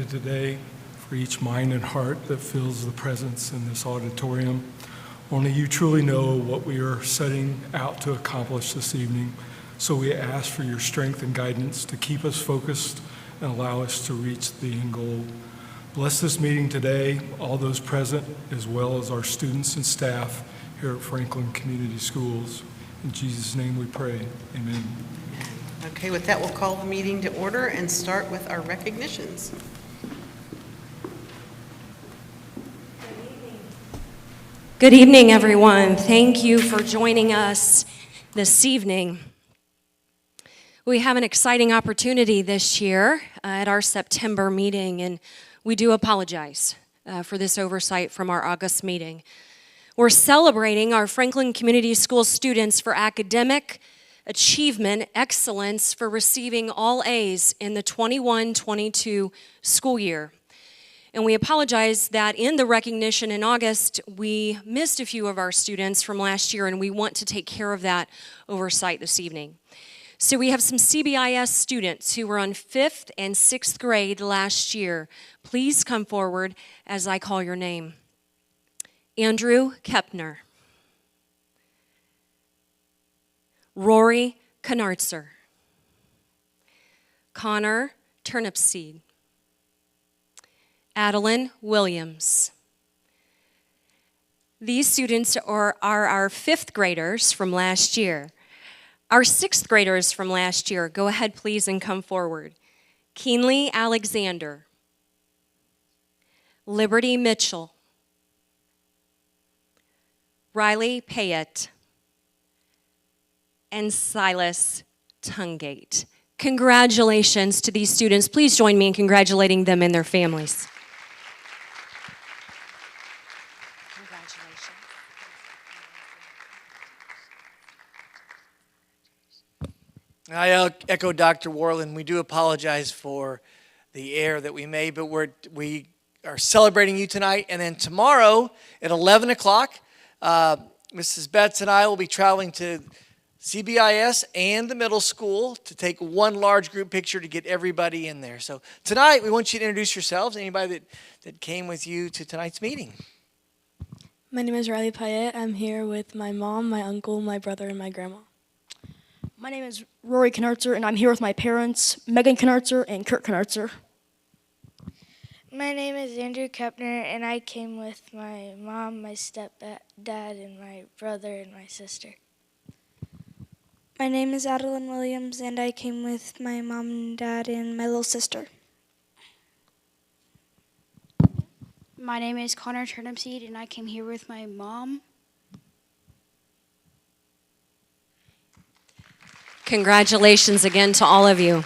today, for each mind and heart that fills the presence in this auditorium. Only you truly know what we are setting out to accomplish this evening, so we ask for your strength and guidance to keep us focused and allow us to reach the end goal. Bless this meeting today, all those present, as well as our students and staff here at Franklin Community Schools. In Jesus' name we pray, amen. Okay, with that, we'll call the meeting to order and start with our recognitions. Good evening, everyone. Thank you for joining us this evening. We have an exciting opportunity this year at our September meeting, and we do apologize for this oversight from our August meeting. We're celebrating our Franklin Community School students for academic achievement excellence for receiving all A's in the 21-22 school year. And we apologize that in the recognition in August, we missed a few of our students from last year, and we want to take care of that oversight this evening. So we have some CBIS students who were on 5th and 6th grade last year. Please come forward as I call your name. Andrew Kepner. Rory Knartzer. Connor Turnipseed. Adeline Williams. These students are our 5th graders from last year. Our 6th graders from last year, go ahead please and come forward. Keenly Alexander. Liberty Mitchell. Riley Payette. And Silas Tungate. Congratulations to these students. Please join me in congratulating them and their families. Congratulations. I echo Dr. Warland. We do apologize for the error that we made, but we are celebrating you tonight. And then tomorrow at 11 o'clock, Mrs. Betts and I will be traveling to CBIS and the middle school to take one large group picture to get everybody in there. So tonight, we want you to introduce yourselves, anybody that came with you to tonight's meeting. My name is Riley Payette. I'm here with my mom, my uncle, my brother, and my grandma. My name is Rory Knartzer, and I'm here with my parents, Megan Knartzer and Kurt Knartzer. My name is Andrew Kepner, and I came with my mom, my stepdad, and my brother and my sister. My name is Adeline Williams, and I came with my mom and dad and my little sister. My name is Connor Turnipseed, and I came here with my mom. Congratulations again to all of you.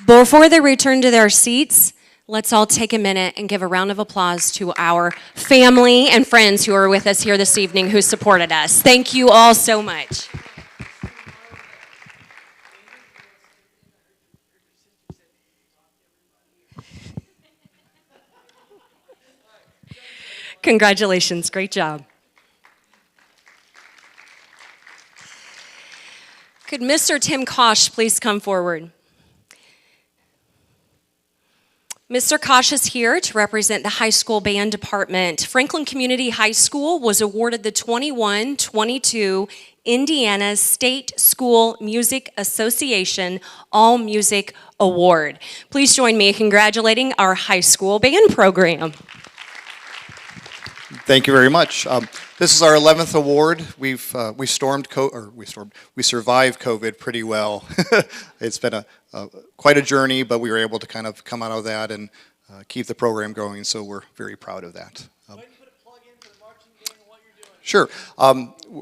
Before they return to their seats, let's all take a minute and give a round of applause to our family and friends who are with us here this evening who supported us. Thank you all so much. Congratulations, great job. Could Mr. Tim Kosh please come forward? Mr. Kosh is here to represent the high school band department. Franklin Community High School was awarded the 21-22 Indiana State School Music Association All Music Award. Please join me in congratulating our high school band program. Thank you very much. This is our 11th award. We survived COVID pretty well. It's been quite a journey, but we were able to kind of come out of that and keep the program going. So we're very proud of that. Why don't you put a plug in for the marching band and what you're doing? Sure.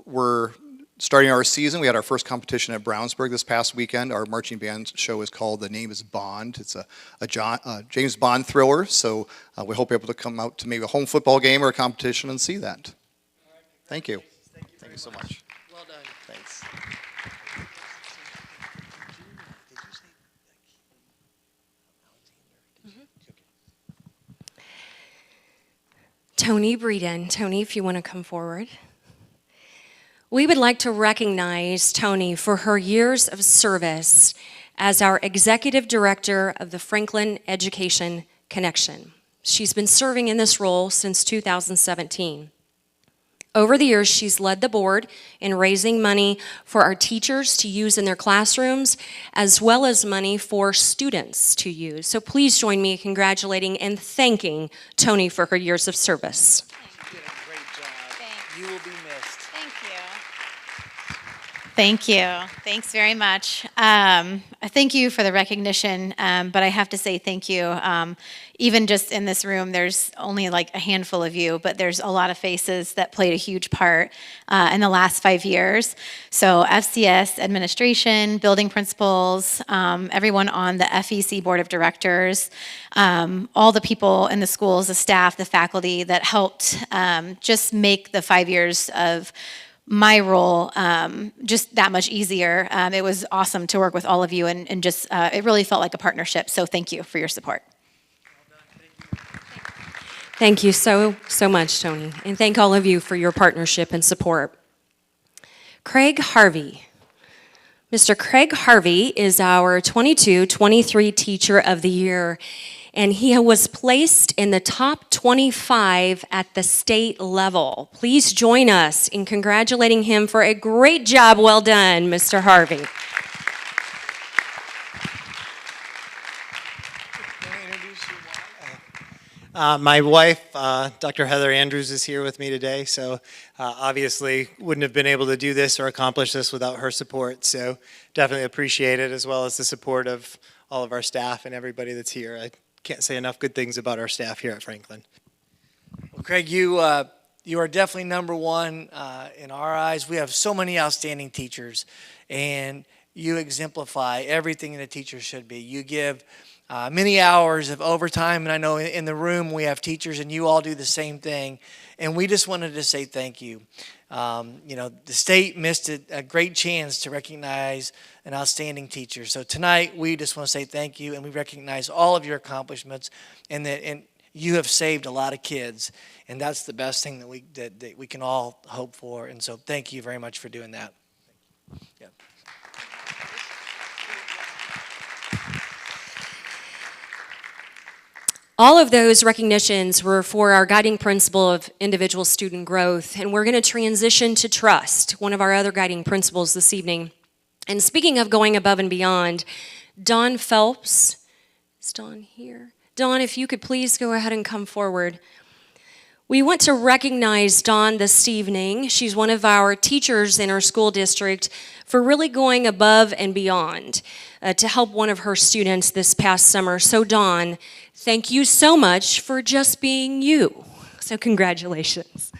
We're starting our season. We had our first competition at Brownsburg this past weekend. Our marching band show is called The Name is Bond. It's a James Bond thriller. So we hope you're able to come out to maybe a home football game or a competition and see that. Thank you. Thank you so much. Well done. Thanks. Tony Breeden. Tony, if you want to come forward. We would like to recognize Tony for her years of service as our Executive Director of the Franklin Education Connection. She's been serving in this role since 2017. Over the years, she's led the board in raising money for our teachers to use in their classrooms, as well as money for students to use. So please join me in congratulating and thanking Tony for her years of service. You did a great job. You will be missed. Thank you. Thanks very much. Thank you for the recognition, but I have to say thank you. Even just in this room, there's only like a handful of you, but there's a lot of faces that played a huge part in the last 5 years. So FCS administration, building principals, everyone on the FEC board of directors, all the people in the schools, the staff, the faculty that helped just make the 5 years of my role just that much easier. It was awesome to work with all of you, and just it really felt like a partnership. So thank you for your support. Thank you so much, Tony, and thank all of you for your partnership and support. Craig Harvey. Mr. Craig Harvey is our 22-23 Teacher of the Year, and he was placed in the top 25 at the state level. Please join us in congratulating him for a great job. Well done, Mr. Harvey. My wife, Dr. Heather Andrews, is here with me today, so obviously wouldn't have been able to do this or accomplish this without her support, so definitely appreciate it, as well as the support of all of our staff and everybody that's here. I can't say enough good things about our staff here at Franklin. Well, Craig, you are definitely number one in our eyes. We have so many outstanding teachers, and you exemplify everything that a teacher should be. You give many hours of overtime, and I know in the room we have teachers, and you all do the same thing. And we just wanted to say thank you. The state missed a great chance to recognize an outstanding teacher. So tonight we just want to say thank you, and we recognize all of your accomplishments, and you have saved a lot of kids, and that's the best thing that we can all hope for. And so thank you very much for doing that. Yeah. All of those recognitions were for our guiding principle of individual student growth, and we're going to transition to trust, one of our other guiding principles this evening. And speaking of going above and beyond, Dawn Phelps, is Dawn here? Dawn, if you could please go ahead and come forward. We want to recognize Dawn this evening. She's one of our teachers in our school district for really going above and beyond to help one of her students this past summer. So Dawn, thank you so much for just being you. So congratulations.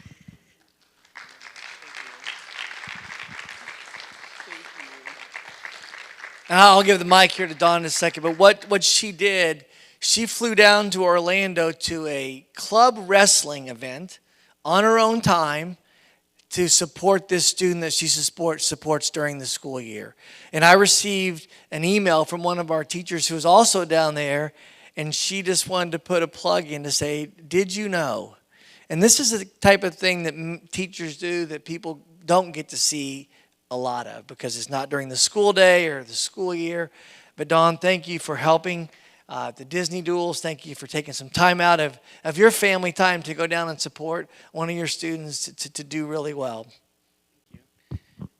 I'll give the mic here to Dawn in a second, but what she did, she flew down to Orlando to a club wrestling event on her own time to support this student that she supports during the school year. And I received an email from one of our teachers who was also down there, and she just wanted to put a plug in to say, did you know? And this is the type of thing that teachers do that people don't get to see a lot of, because it's not during the school day or the school year. But Dawn, thank you for helping the Disney Duels. Thank you for taking some time out of your family time to go down and support one of your students to do really well.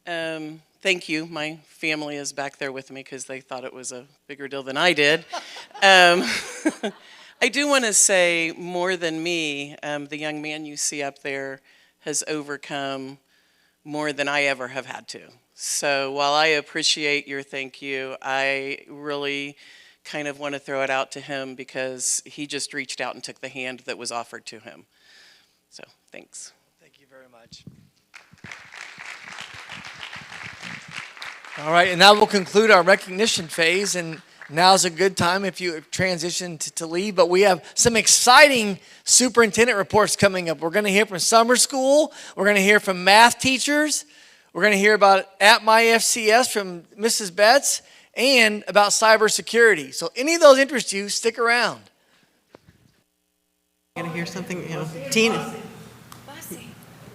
Thank you. My family is back there with me because they thought it was a bigger deal than I did. I do want to say, more than me, the young man you see up there has overcome more than I ever have had to. So while I appreciate your thank you, I really kind of want to throw it out to him because he just reached out and took the hand that was offered to him. So thanks. Thank you very much. All right, and that will conclude our recognition phase, and now's a good time if you transition to leave, but we have some exciting superintendent reports coming up. We're going to hear from summer school, we're going to hear from math teachers, we're going to hear about at my FCS from Mrs. Betts, and about cybersecurity. So any of those interest you, stick around. Gonna hear something, Tina.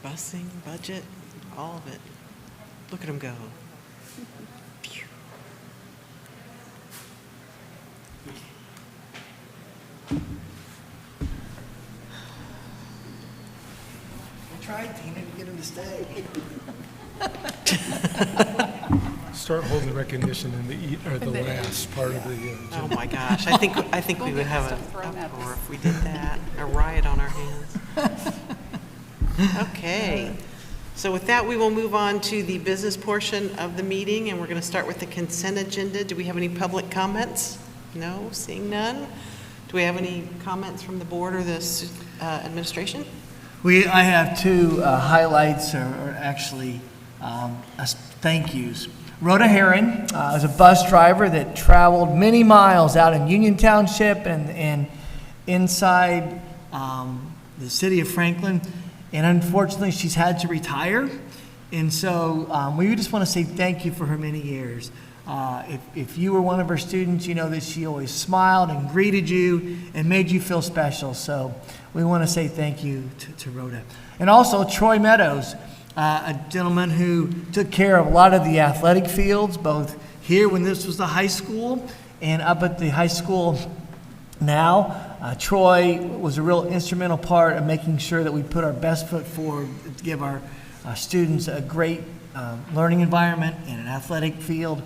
Busing, budget, all of it. Look at them go. stay. Start holding the recognition in the last part of the Oh agenda. my gosh, I think we would have an uproar if we did that, a riot on our hands. Okay, so with that, we will move on to the business portion of the meeting, and we're going to start with the consent agenda. Do we have any public comments? No, seeing none. Do we have any comments from the board or the administration? I have two highlights, or actually thank yous. Rhoda Herron is a bus driver that traveled many miles out in Union Township and inside the city of Franklin, and unfortunately she's had to retire. And so we just want to say thank you for her many years. If you were one of her students, you know that she always smiled and greeted you and made you feel special. So we want to say thank you to Rhoda. And also Troy Meadows, a gentleman who took care of a lot of the athletic fields, both here when this was the high school and up at the high school now. Troy was a real instrumental part of making sure that we put our best foot forward to give our students a great learning environment and an athletic field.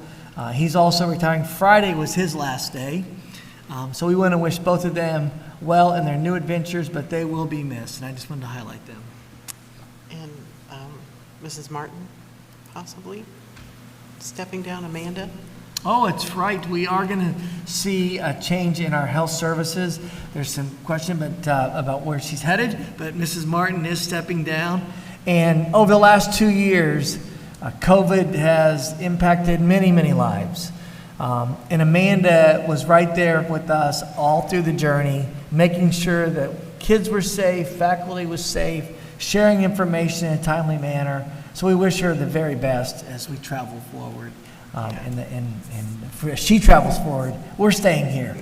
He's also retiring. Friday was his last day. So we want to wish both of them well in their new adventures, but they will be missed, and I just wanted to highlight them. And Mrs. Martin, possibly stepping down. Amanda? Oh, it's right. We are going to see a change in our health services. There's some question about where she's headed, but Mrs. Martin is stepping down. And over the last 2 years, COVID has impacted many, many lives. And Amanda was right there with us all through the journey, making sure that kids were safe, faculty was safe, sharing information in a timely manner. So we wish her the very best as we travel forward. As she travels forward, we're staying here.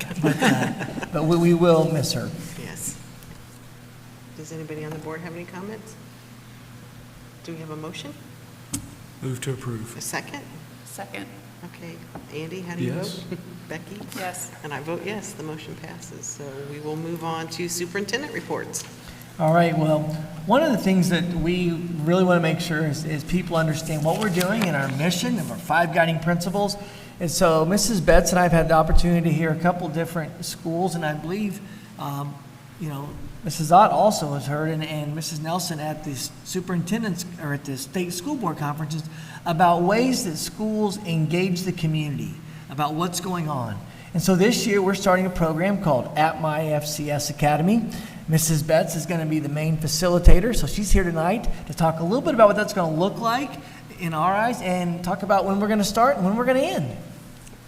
But we will miss her. Yes. Does anybody on the board have any comments? Do we have a motion? Move to approve. A second? Second. Okay. Andy, how do you Yes. vote? Becky? Yes. And I vote yes, the motion passes. So we will move on to superintendent reports. All right, well, one of the things that we really want to make sure is people understand what we're doing and our mission of our 5 guiding principles. And so Mrs. Betts and I have had the opportunity to hear a couple different schools, and I believe, Mrs. Ott also has heard, and Mrs. Nelson at the superintendent's, or at the state school board conferences, about ways that schools engage the community, about what's going on. And so this year, we're starting a program called At My FCS Academy. Mrs. Betts is going to be the main facilitator, so she's here tonight to talk a little bit about what that's going to look like in our eyes and talk about when we're going to start and when we're going to end.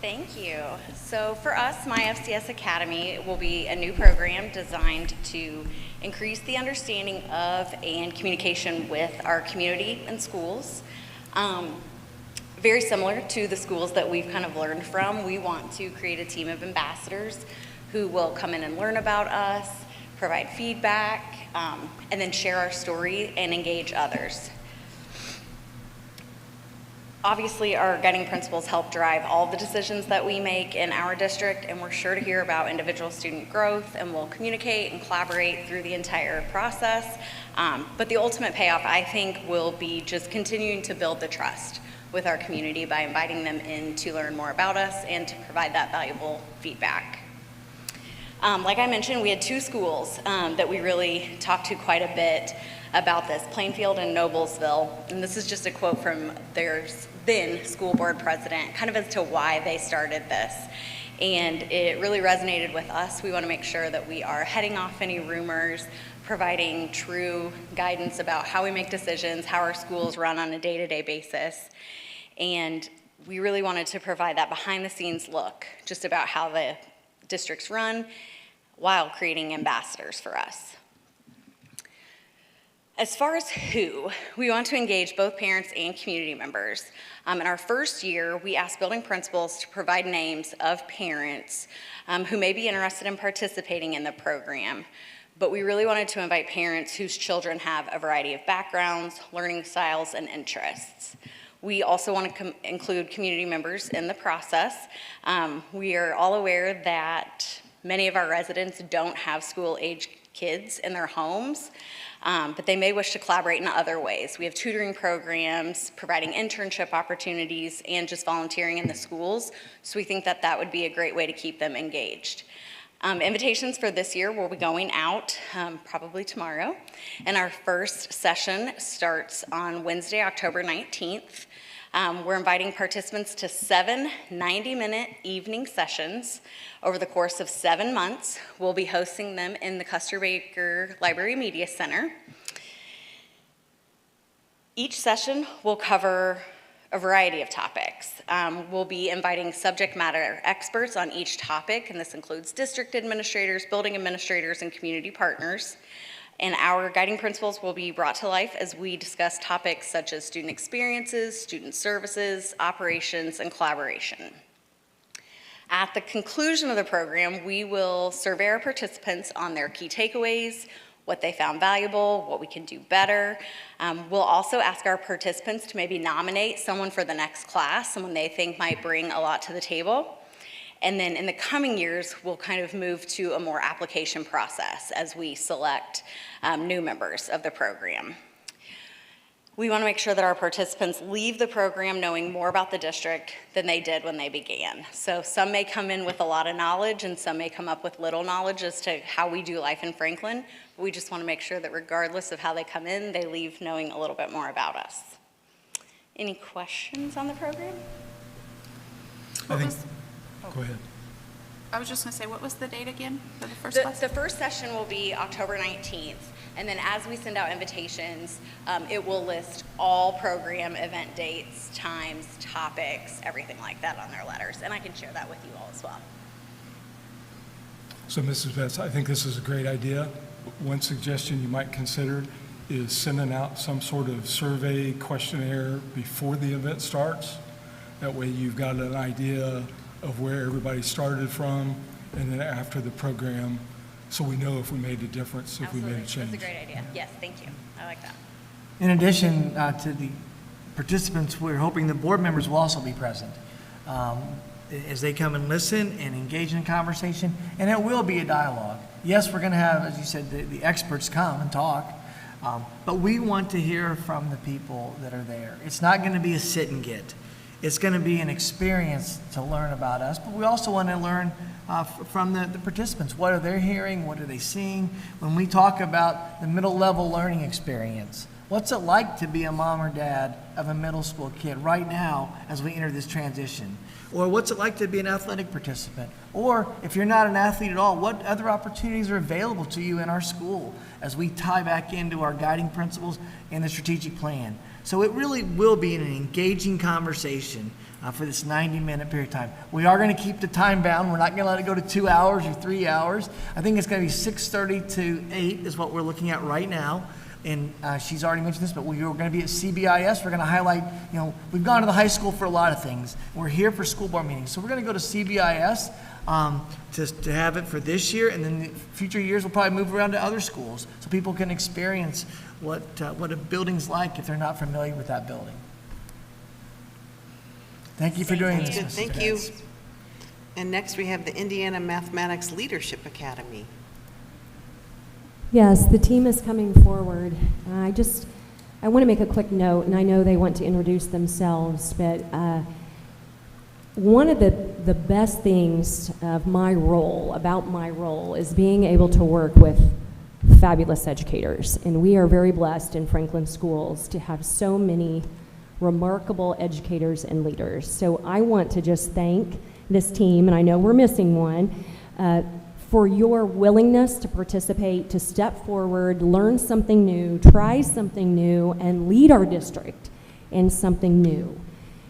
Thank you. So for us, My FCS Academy will be a new program designed to increase the understanding of and communication with our community and schools. Very similar to the schools that we've kind of learned from, we want to create a team of ambassadors who will come in and learn about us, provide feedback, and then share our story and engage others. Obviously, our guiding principles help drive all the decisions that we make in our district, and we're sure to hear about individual student growth, and we'll communicate and collaborate through the entire process. But the ultimate payoff, I think, will be just continuing to build the trust with our community by inviting them in to learn more about us and to provide that valuable feedback. Like I mentioned, we had 2 schools that we really talked to quite a bit about this, Plainfield and Noblesville. And this is just a quote from their then school board president, kind of as to why they started this. And it really resonated with us. We want to make sure that we are heading off any rumors, providing true guidance about how we make decisions, how our schools run on a day-to-day basis. And we really wanted to provide that behind-the-scenes look just about how the districts run while creating ambassadors for us. As far as who, we want to engage both parents and community members. In our first year, we asked building principals to provide names of parents who may be interested in participating in the program. But we really wanted to invite parents whose children have a variety of backgrounds, learning styles, and interests. We also want to include community members in the process. We are all aware that many of our residents don't have school-age kids in their homes. but they may wish to collaborate in other ways. We have tutoring programs, providing internship opportunities, and just volunteering in the schools. So we think that that would be a great way to keep them engaged. Invitations for this year will be going out probably tomorrow. And our first session starts on Wednesday, October 19th. We're inviting participants to 7 90-minute evening sessions over the course of 7 months. We'll be hosting them in the Custer Baker Library Media Center. Each session will cover a variety of topics. We'll be inviting subject matter experts on each topic, and this includes district administrators, building administrators, and community partners. And our guiding principles will be brought to life as we discuss topics such as student experiences, student services, operations, and collaboration. At the conclusion of the program, we will survey our participants on their key takeaways, what they found valuable, what we can do better. We'll also ask our participants to maybe nominate someone for the next class, someone they think might bring a lot to the table. And then in the coming years, we'll kind of move to a more application process as we select new members of the program. We want to make sure that our participants leave the program knowing more about the district than they did when they began. So some may come in with a lot of knowledge and some may come up with little knowledge as to how we do life in Franklin. But we just want to make sure that regardless of how they come in, they leave knowing a little bit more about us. Any questions on the program? Go ahead. I was just going to say, what was the date again for the first class? The first session will be October 19th, and then as we send out invitations, it will list all program event dates, times, topics, everything like that on their letters, and I can share that with you all as well. So Mrs. Betts, I think this is a great idea. One suggestion you might consider is sending out some sort of survey questionnaire before the event starts. That way you've got an idea of where everybody started from, and then after the program, so we know if we made a difference, if Absolutely. we made a change. That's a great idea. Yes, thank you. I like that. In addition to the participants, we're hoping the board members will also be present as they come and listen and engage in conversation, and it will be a dialogue. Yes, we're going to have, as you said, the experts come and talk, but we want to hear from the people that are there. It's not going to be a sit and get. It's going to be an experience to learn about us, but we also want to learn from the participants. What are they hearing? What are they seeing? When we talk about the middle level learning experience, what's it like to be a mom or dad of a middle school kid right now as we enter this transition? Or what's it like to be an athletic participant? Or if you're not an athlete at all, what other opportunities are available to you in our school as we tie back into our guiding principles and the strategic plan? So it really will be an engaging conversation for this 90-minute period of time. We are going to keep the time bound. We're not going to let it go to 2 hours or 3 hours. I think it's going to be 6:30 to 8 is what we're looking at right now. And she's already mentioned this, but we're going to be at CBIS. We're going to highlight, we've gone to the high school for a lot of things. We're here for school board meetings. So we're going to go to CBIS to have it for this year, and then the future years we'll probably move around to other schools so people can experience what a building's like if they're not familiar with that building. Thank you for doing this. Good, Mrs. thank you. Betts. And next we have the Indiana Mathematics Leadership Academy. Yes, the team is coming forward. I want to make a quick note, and I know they want to introduce themselves, but one of the best things about my role, is being able to work with fabulous educators. And we are very blessed in Franklin Schools to have so many remarkable educators and leaders. So I want to just thank this team, and I know we're missing one, for your willingness to participate, to step forward, learn something new, try something new, and lead our district in something new.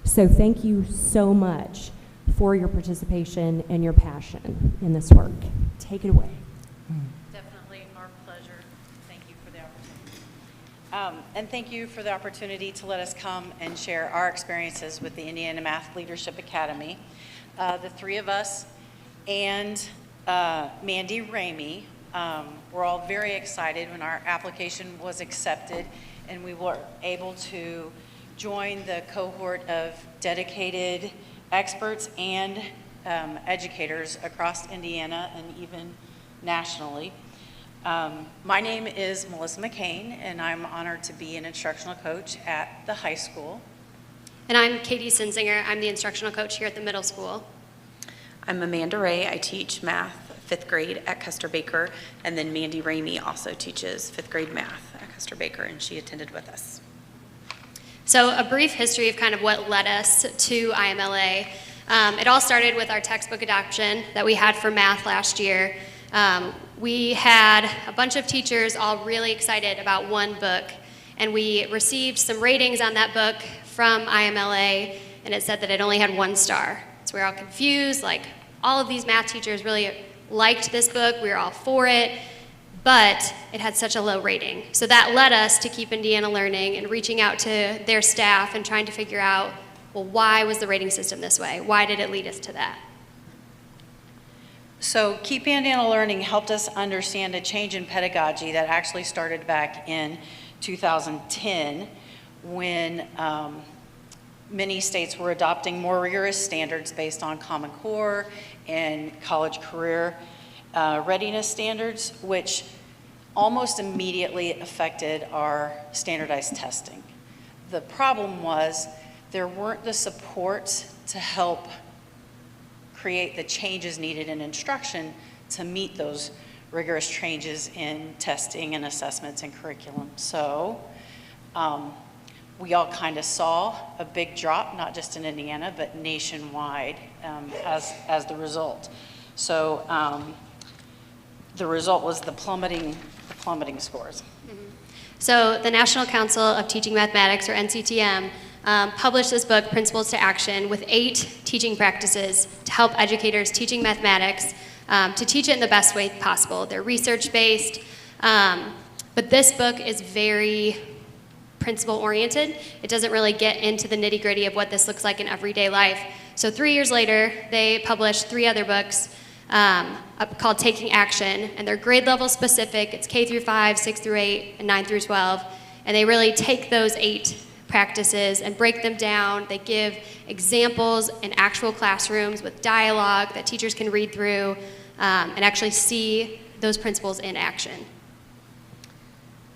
So thank you so much for your participation and your passion in this work. Take it away. Definitely our pleasure. Thank you for the opportunity. And thank you for the opportunity to let us come and share our experiences with the Indiana Math Leadership Academy. The three of us and Mandy Ramey were all very excited when our application was accepted and we were able to join the cohort of dedicated experts and educators across Indiana and even nationally. My name is Melissa McCain, and I'm honored to be an instructional coach at the high school. And I'm Katie Sinzinger. I'm the instructional coach here at the middle school. I'm Amanda Ray. I teach math 5th grade at Custer Baker, and then Mandy Ramey also teaches 5th grade math at Custer Baker, and she attended with us. So a brief history of kind of what led us to IMLA. It all started with our textbook adoption that we had for math last year. We had a bunch of teachers all really excited about one book, and we received some ratings on that book from IMLA, and it said that it only had 1 star. So we were all confused, like all of these math teachers really liked this book, we were all for it, but it had such a low rating. So that led us to Keep Indiana Learning and reaching out to their staff and trying to figure out, well, why was the rating system this way? Why did it lead us to that? So Keep Indiana Learning helped us understand a change in pedagogy that actually started back in 2010 when many states were adopting more rigorous standards based on Common Core and college career readiness standards, which almost immediately affected our standardized testing. The problem was there weren't the supports to help create the changes needed in instruction to meet those rigorous changes in testing and assessments and curriculum. So we all kind of saw a big drop, not just in Indiana, but nationwide as the result. So the result was the plummeting scores. So the National Council of Teaching Mathematics, or NCTM, published this book, Principles to Action, with 8 teaching practices to help educators teaching mathematics to teach it in the best way possible. They're research-based, but this book is very principle-oriented. It doesn't really get into the nitty-gritty of what this looks like in everyday life. So 3 years later, they published 3 other books called Taking Action, and they're grade level specific. It's K through 5, 6 through 8, and 9 through 12, and they really take those 8 practices and break them down. They give examples in actual classrooms with dialogue that teachers can read through and actually see those principles in action.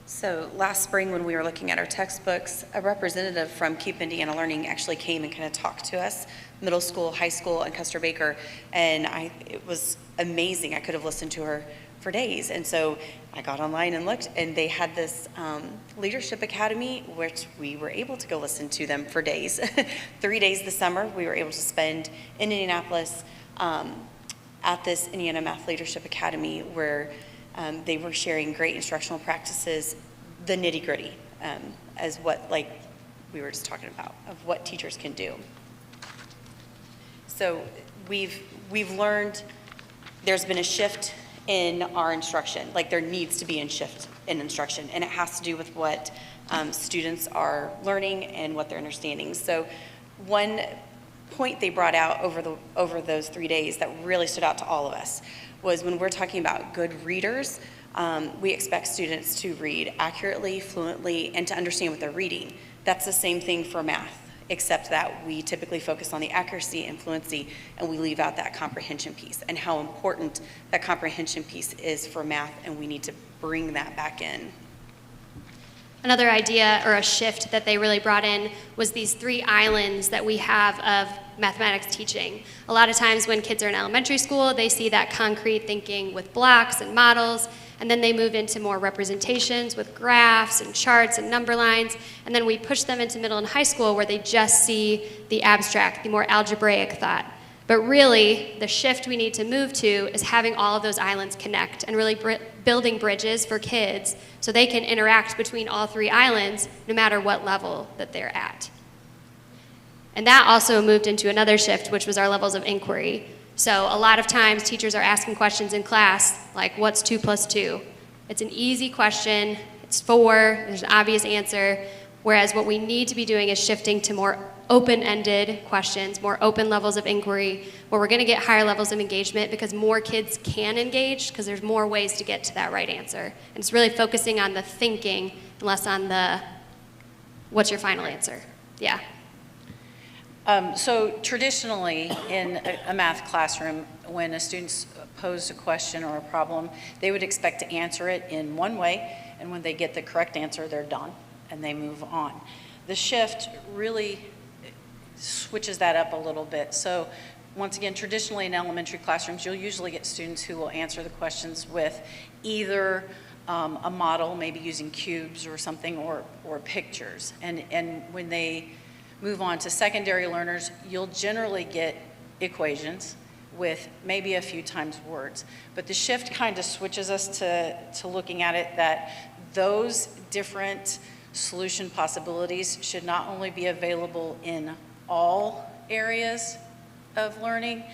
So last spring when we were looking at our textbooks, a representative from Keep Indiana Learning actually came and kind of talked to us, middle school, high school, and Custer Baker, and it was amazing. I could have listened to her for days. And so I got online and looked, and they had this Leadership Academy, which we were able to go listen to them for days. 3 days this summer, we were able to spend in Indianapolis at this Indiana Math Leadership Academy where they were sharing great instructional practices, the nitty-gritty, as what, like we were just talking about, of what teachers can do. So we've learned there's been a shift in our instruction, like there needs to be a shift in instruction, and it has to do with what students are learning and what they're understanding. So one point they brought out over those 3 days that really stood out to all of us was when we're talking about good readers, we expect students to read accurately, fluently, and to understand what they're reading. That's the same thing for math, except that we typically focus on the accuracy and fluency, and we leave out that comprehension piece and how important that comprehension piece is for math, and we need to bring that back in. Another idea or a shift that they really brought in was these 3 islands that we have of mathematics teaching. A lot of times when kids are in elementary school, they see that concrete thinking with blocks and models, and then they move into more representations with graphs and charts and number lines, and then we push them into middle and high school where they just see the abstract, the more algebraic thought. But really, the shift we need to move to is having all of those islands connect and really building bridges for kids so they can interact between all 3 islands no matter what level that they're at. And that also moved into another shift, which was our levels of inquiry. So a lot of times teachers are asking questions in class like, what's 2 plus 2? It's an easy question, it's 4, there's an obvious answer, whereas what we need to be doing is shifting to more open-ended questions, more open levels of inquiry, where we're going to get higher levels of engagement because more kids can engage because there's more ways to get to that right answer. And it's really focusing on the thinking and less on the, what's your final answer? Yeah. So traditionally in a math classroom, when a student's posed a question or a problem, they would expect to answer it in one way, and when they get the correct answer, they're done, and they move on. The shift really switches that up a little bit. So once again, traditionally in elementary classrooms, you'll usually get students who will answer the questions with either a model, maybe using cubes or something, or pictures. And when they move on to secondary learners, you'll generally get equations with maybe a few times words. But the shift kind of switches us to looking at it that those different solution possibilities should not only be available in all areas of learning,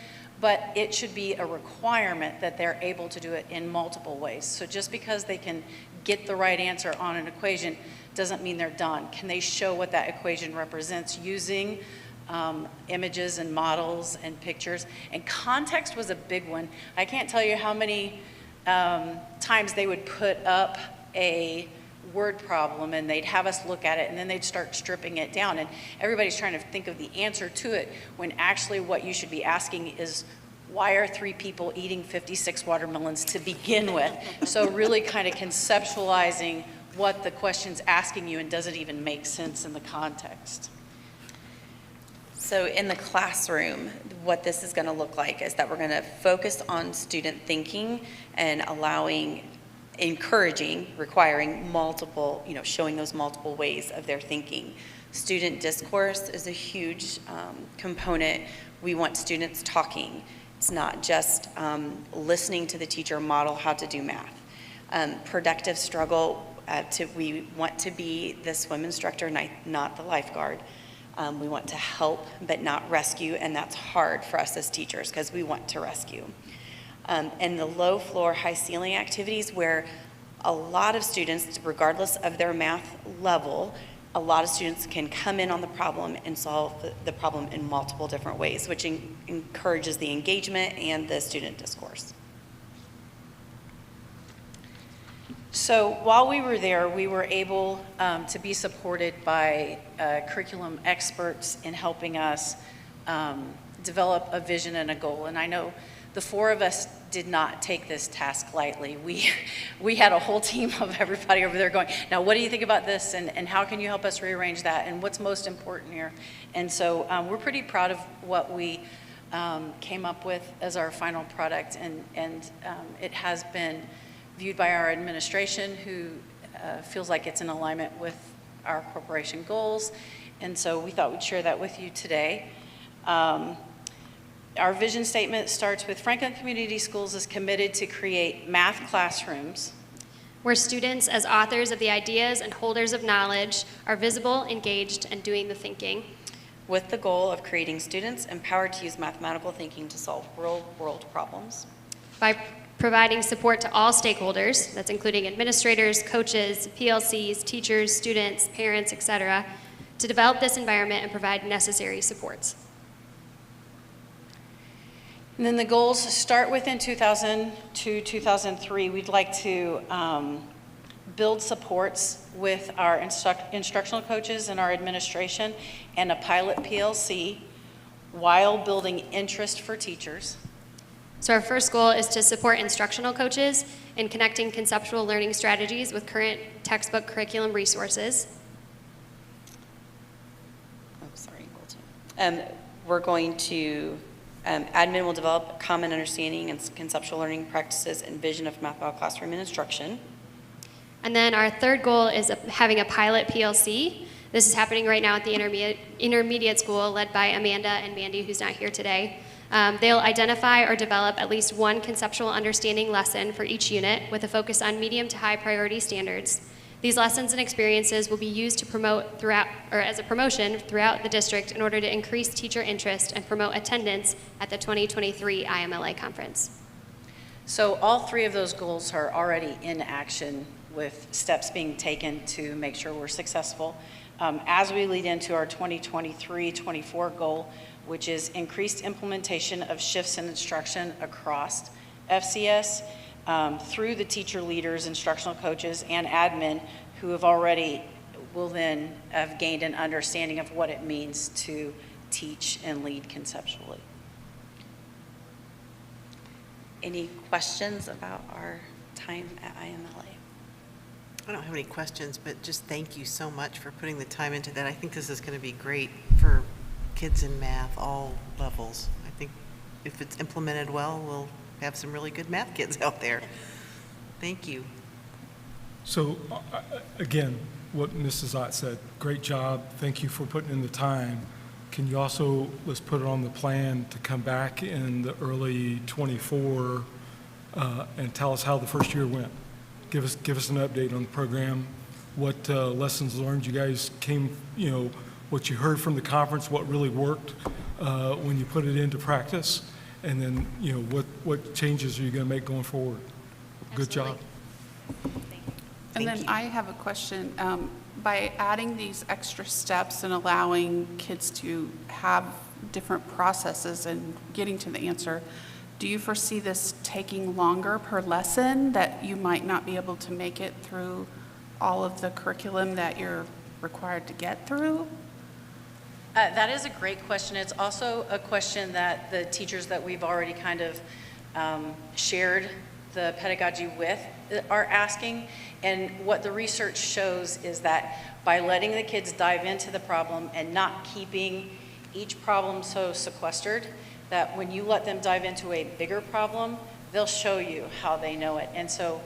but it should be a requirement that they're able to do it in multiple ways. So just because they can get the right answer on an equation doesn't mean they're done. Can they show what that equation represents using images and models and pictures? And context was a big one. I can't tell you how many times they would put up a word problem and they'd have us look at it and then they'd start stripping it down, and everybody's trying to think of the answer to it when actually what you should be asking is, why are 3 people eating 56 watermelons to begin with? So really kind of conceptualizing what the question's asking you and does it even make sense in the context. So in the classroom, what this is going to look like is that we're going to focus on student thinking and encouraging, requiring multiple, showing those multiple ways of their thinking. Student discourse is a huge component. We want students talking. It's not just listening to the teacher model how to do math. Productive struggle, we want to be the swim instructor, not the lifeguard. We want to help but not rescue, and that's hard for us as teachers because we want to rescue. And the low floor, high ceiling activities where a lot of students, regardless of their math level, a lot of students can come in on the problem and solve the problem in multiple different ways, which encourages the engagement and the student discourse. So while we were there, we were able to be supported by curriculum experts in helping us develop a vision and a goal. And I know the 4 of us did not take this task lightly. We had a whole team of everybody over there going, now what do you think about this, and how can you help us rearrange that, and what's most important here? And so we're pretty proud of what we came up with as our final product, and it has been viewed by our administration, who feels like it's in alignment with our corporation goals, and so we thought we'd share that with you today. Our vision statement starts with Franklin Community Schools is committed to create math classrooms where students, as authors of the ideas and holders of knowledge, are visible, engaged, and doing the thinking, with the goal of creating students empowered to use mathematical thinking to solve real-world problems. By providing support to all stakeholders, that's including administrators, coaches, PLCs, teachers, students, parents, etc., to develop this environment and provide necessary supports. And then the goals start within 2000 to 2003. We'd like to build supports with our instructional coaches and our administration and a pilot PLC while building interest for teachers. So our first goal is to support instructional coaches in connecting conceptual learning strategies with current textbook curriculum resources. Oh, sorry, goal 2. We're going to admin will develop common understanding and conceptual learning practices and vision of mathematical classroom and instruction. And then our third goal is having a pilot PLC. This is happening right now at the intermediate school, led by Amanda and Mandy, who's not here today. They'll identify or develop at least one conceptual understanding lesson for each unit with a focus on medium to high priority standards. These lessons and experiences will be used to promote throughout, or as a promotion throughout the district in order to increase teacher interest and promote attendance at the 2023 IMLA conference. So all 3 of those goals are already in action with steps being taken to make sure we're successful. As we lead into our 2023-24 goal, which is increased implementation of shifts in instruction across FCS, through the teacher leaders, instructional coaches, and admin who will then have gained an understanding of what it means to teach and lead conceptually. any questions about our time at IMLA? I don't have any questions, but just thank you so much for putting the time into that. I think this is going to be great for kids in math, all levels. I think if it's implemented well, we'll have some really good math kids out there. Thank you. So, again, what Mrs. Ott said, great job. Thank you for putting in the time. Can you also, let's put it on the plan to come back in the early 24 and tell us how the first year went. Give us an update on the program, what lessons learned you guys came, what you heard from the conference, what really worked when you put it into practice, and then, what changes are you going to make going forward? Good job. And then I have a question. By adding these extra steps and allowing kids to have different processes and getting to the answer, do you foresee this taking longer per lesson, that you might not be able to make it through all of the curriculum that you're required to get through? That is a great question. It's also a question that the teachers that we've already kind of shared the pedagogy with are asking. And what the research shows is that by letting the kids dive into the problem and not keeping each problem so sequestered, that when you let them dive into a bigger problem, they'll show you how they know it. And so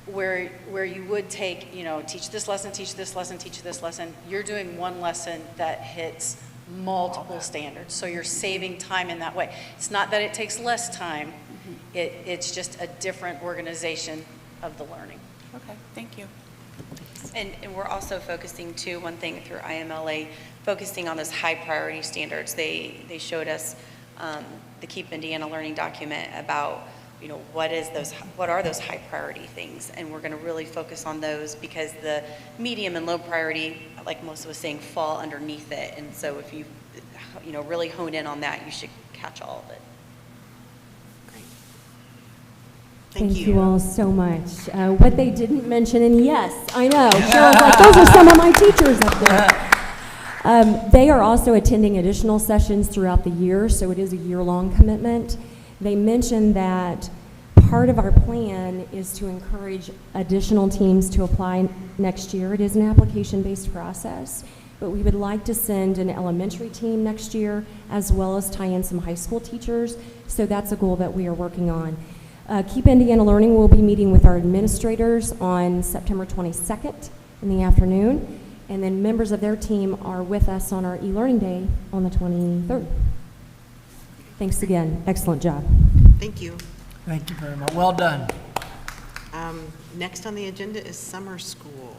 where you would take, teach this lesson, teach this lesson, teach this lesson, you're doing one lesson that hits multiple standards. So you're saving time in that way. It's not that it takes less time, it's just a different organization of the learning. Okay, thank you. And we're also focusing too, one thing through IMLA, focusing on those high priority standards. They showed us the Keep Indiana Learning document about, what are those high priority things? And we're gonna really focus on those because the medium and low priority, like Melissa was saying, fall underneath it. And so if you, really hone in on that, you should catch all of it. Thank you all so much. What they didn't mention, and yes, I know, Cheryl's like, those are some of my teachers up there. They are also attending additional sessions throughout the year, so it is a year-long commitment. They mentioned that part of our plan is to encourage additional teams to apply next year. It is an application-based process, but we would like to send an elementary team next year, as well as tie in some high school teachers, so that's a goal that we are working on. Keep Indiana Learning will be meeting with our administrators on September 22nd in the afternoon, and then members of their team are with us on our e-learning day on the 23rd. Thanks again. Excellent job. Thank you. Thank you very much. Well done. Next on the agenda is summer school.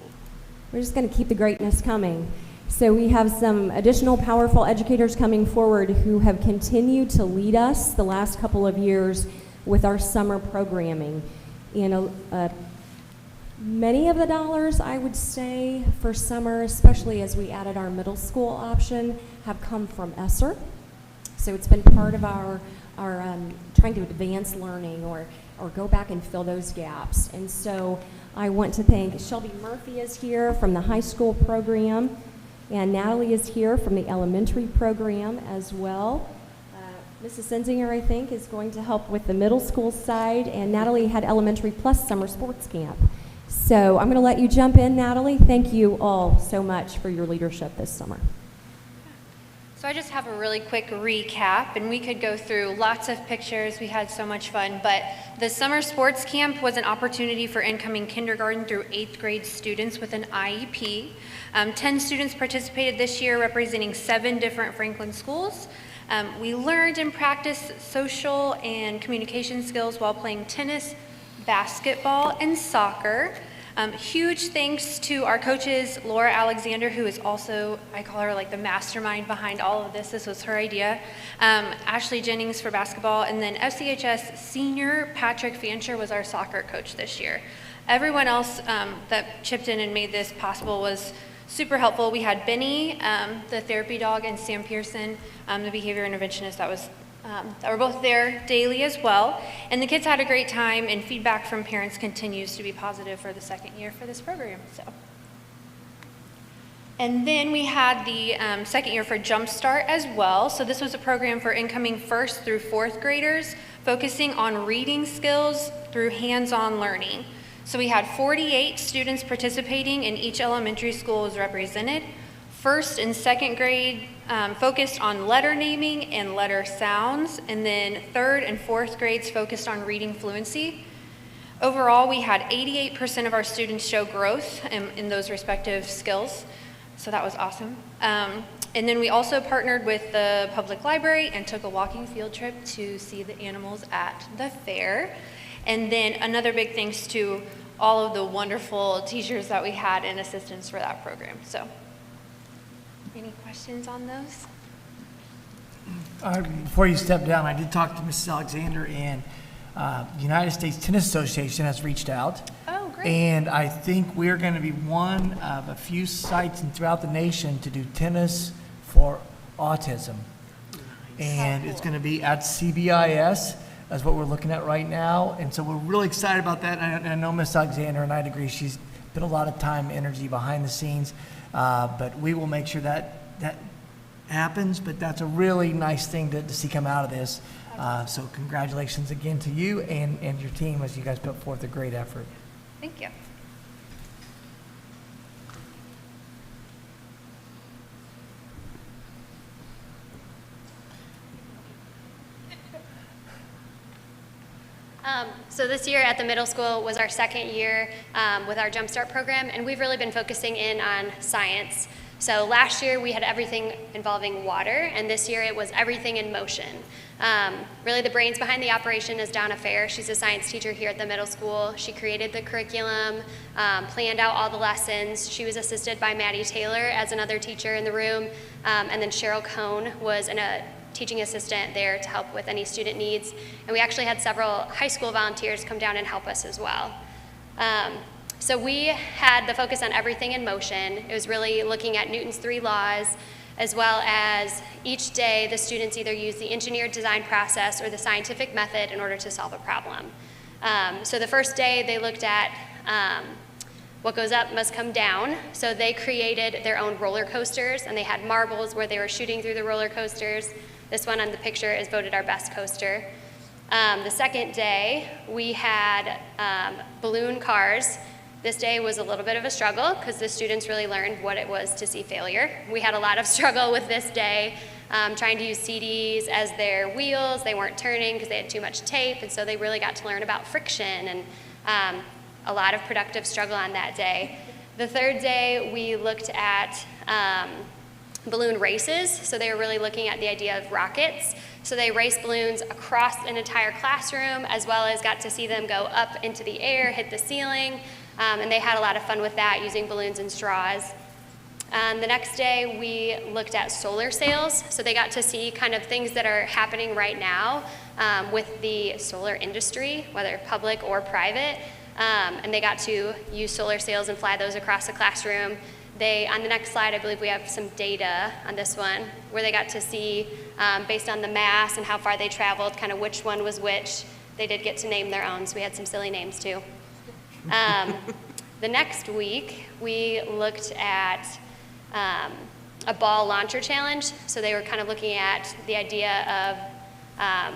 We're just going to keep the greatness coming. So we have some additional powerful educators coming forward who have continued to lead us the last couple of years with our summer programming. Many of the dollars, I would say, for summer, especially as we added our middle school option, have come from ESSER. So it's been part of our trying to advance learning or go back and fill those gaps. And so I want to thank Shelby Murphy is here from the high school program, and Natalie is here from the elementary program as well. Mrs. Senzinger, I think, is going to help with the middle school side, and Natalie had elementary plus summer sports camp. So I'm going to let you jump in, Natalie. Thank you all so much for your leadership this summer. So I just have a really quick recap, and we could go through lots of pictures. We had so much fun, but the summer sports camp was an opportunity for incoming kindergarten through 8th grade students with an IEP. 10 students participated this year, representing 7 different Franklin schools. We learned and practiced social and communication skills while playing tennis, basketball, and soccer. Huge thanks to our coaches, Laura Alexander, who is also, I call her like the mastermind behind all of this. This was her idea. Ashley Jennings for basketball, and then FCHS senior Patrick Fancher was our soccer coach this year. Everyone else that chipped in and made this possible was super helpful. We had Benny, the therapy dog, and Sam Pearson, the behavior interventionist that were both there daily as well. And the kids had a great time, and feedback from parents continues to be positive for the second year for this program. So, And then we had the second year for Jumpstart as well. So this was a program for incoming first through fourth graders, focusing on reading skills through hands-on learning. So we had 48 students participating, and each elementary school was represented. First and second grade focused on letter naming and letter sounds, and then third and fourth grades focused on reading fluency. Overall, we had 88% of our students show growth in those respective skills. So that was awesome. And then we also partnered with the public library and took a walking field trip to see the animals at the fair. And then another big thanks to all of the wonderful teachers that we had in assistance for that program. So, any questions on those? Before you step down, I did talk to Mrs. Alexander, and the United States Tennis Association has reached out. Oh, great. And I think we're going to be one of a few sites throughout the nation to do tennis for autism. And it's going to be at CBIS. That's what we're looking at right now. And so we're really excited about that. And I know Miss Alexander, and I'd agree, she's put a lot of time, energy behind the scenes. But we will make sure that happens. But that's a really nice thing to see come out of this. So congratulations again to you and your team as you guys put forth a great effort. Thank you. So this year at the middle school was our second year with our Jumpstart program, and we've really been focusing in on science. So last year we had everything involving water, and this year it was everything in motion. Really the brains behind the operation is Donna Fair. She's a science teacher here at the middle school. She created the curriculum, planned out all the lessons. She was assisted by Maddie Taylor as another teacher in the room, and then Cheryl Cohn was a teaching assistant there to help with any student needs. And we actually had several high school volunteers come down and help us as well. So we had the focus on everything in motion. It was really looking at Newton's 3 laws, as well as each day the students either use the engineered design process or the scientific method in order to solve a problem. So the first day they looked at what goes up must come down. So they created their own roller coasters, and they had marbles where they were shooting through the roller coasters. This one on the picture is voted our best coaster. The second day, we had balloon cars. This day was a little bit of a struggle because the students really learned what it was to see failure. We had a lot of struggle with this day, trying to use CDs as their wheels. They weren't turning because they had too much tape, and so they really got to learn about friction, and a lot of productive struggle on that day. The third day, we looked at balloon races. So they were really looking at the idea of rockets. So they raced balloons across an entire classroom, as well as got to see them go up into the air, hit the ceiling, and they had a lot of fun with that, using balloons and straws. The next day, we looked at solar sails. So they got to see kind of things that are happening right now with the solar industry, whether public or private, and they got to use solar sails and fly those across the classroom. On the next slide, I believe we have some data on this one, where they got to see, based on the mass and how far they traveled, kind of which one was which. They did get to name their own, so we had some silly names too. The next week, we looked at a ball launcher challenge. So they were kind of looking at the idea of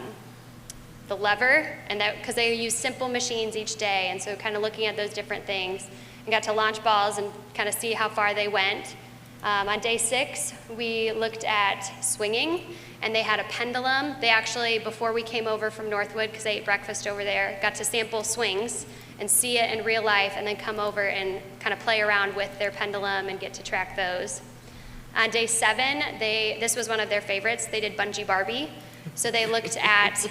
the lever, and that because they use simple machines each day, and so kind of looking at those different things. And got to launch balls and kind of see how far they went. On day 6, we looked at swinging, and they had a pendulum. They actually, before we came over from Northwood, because they ate breakfast over there, got to sample swings and see it in real life, and then come over and kind of play around with their pendulum and get to track those. On day 7, this was one of their favorites. They did Bungee Barbie. So they looked at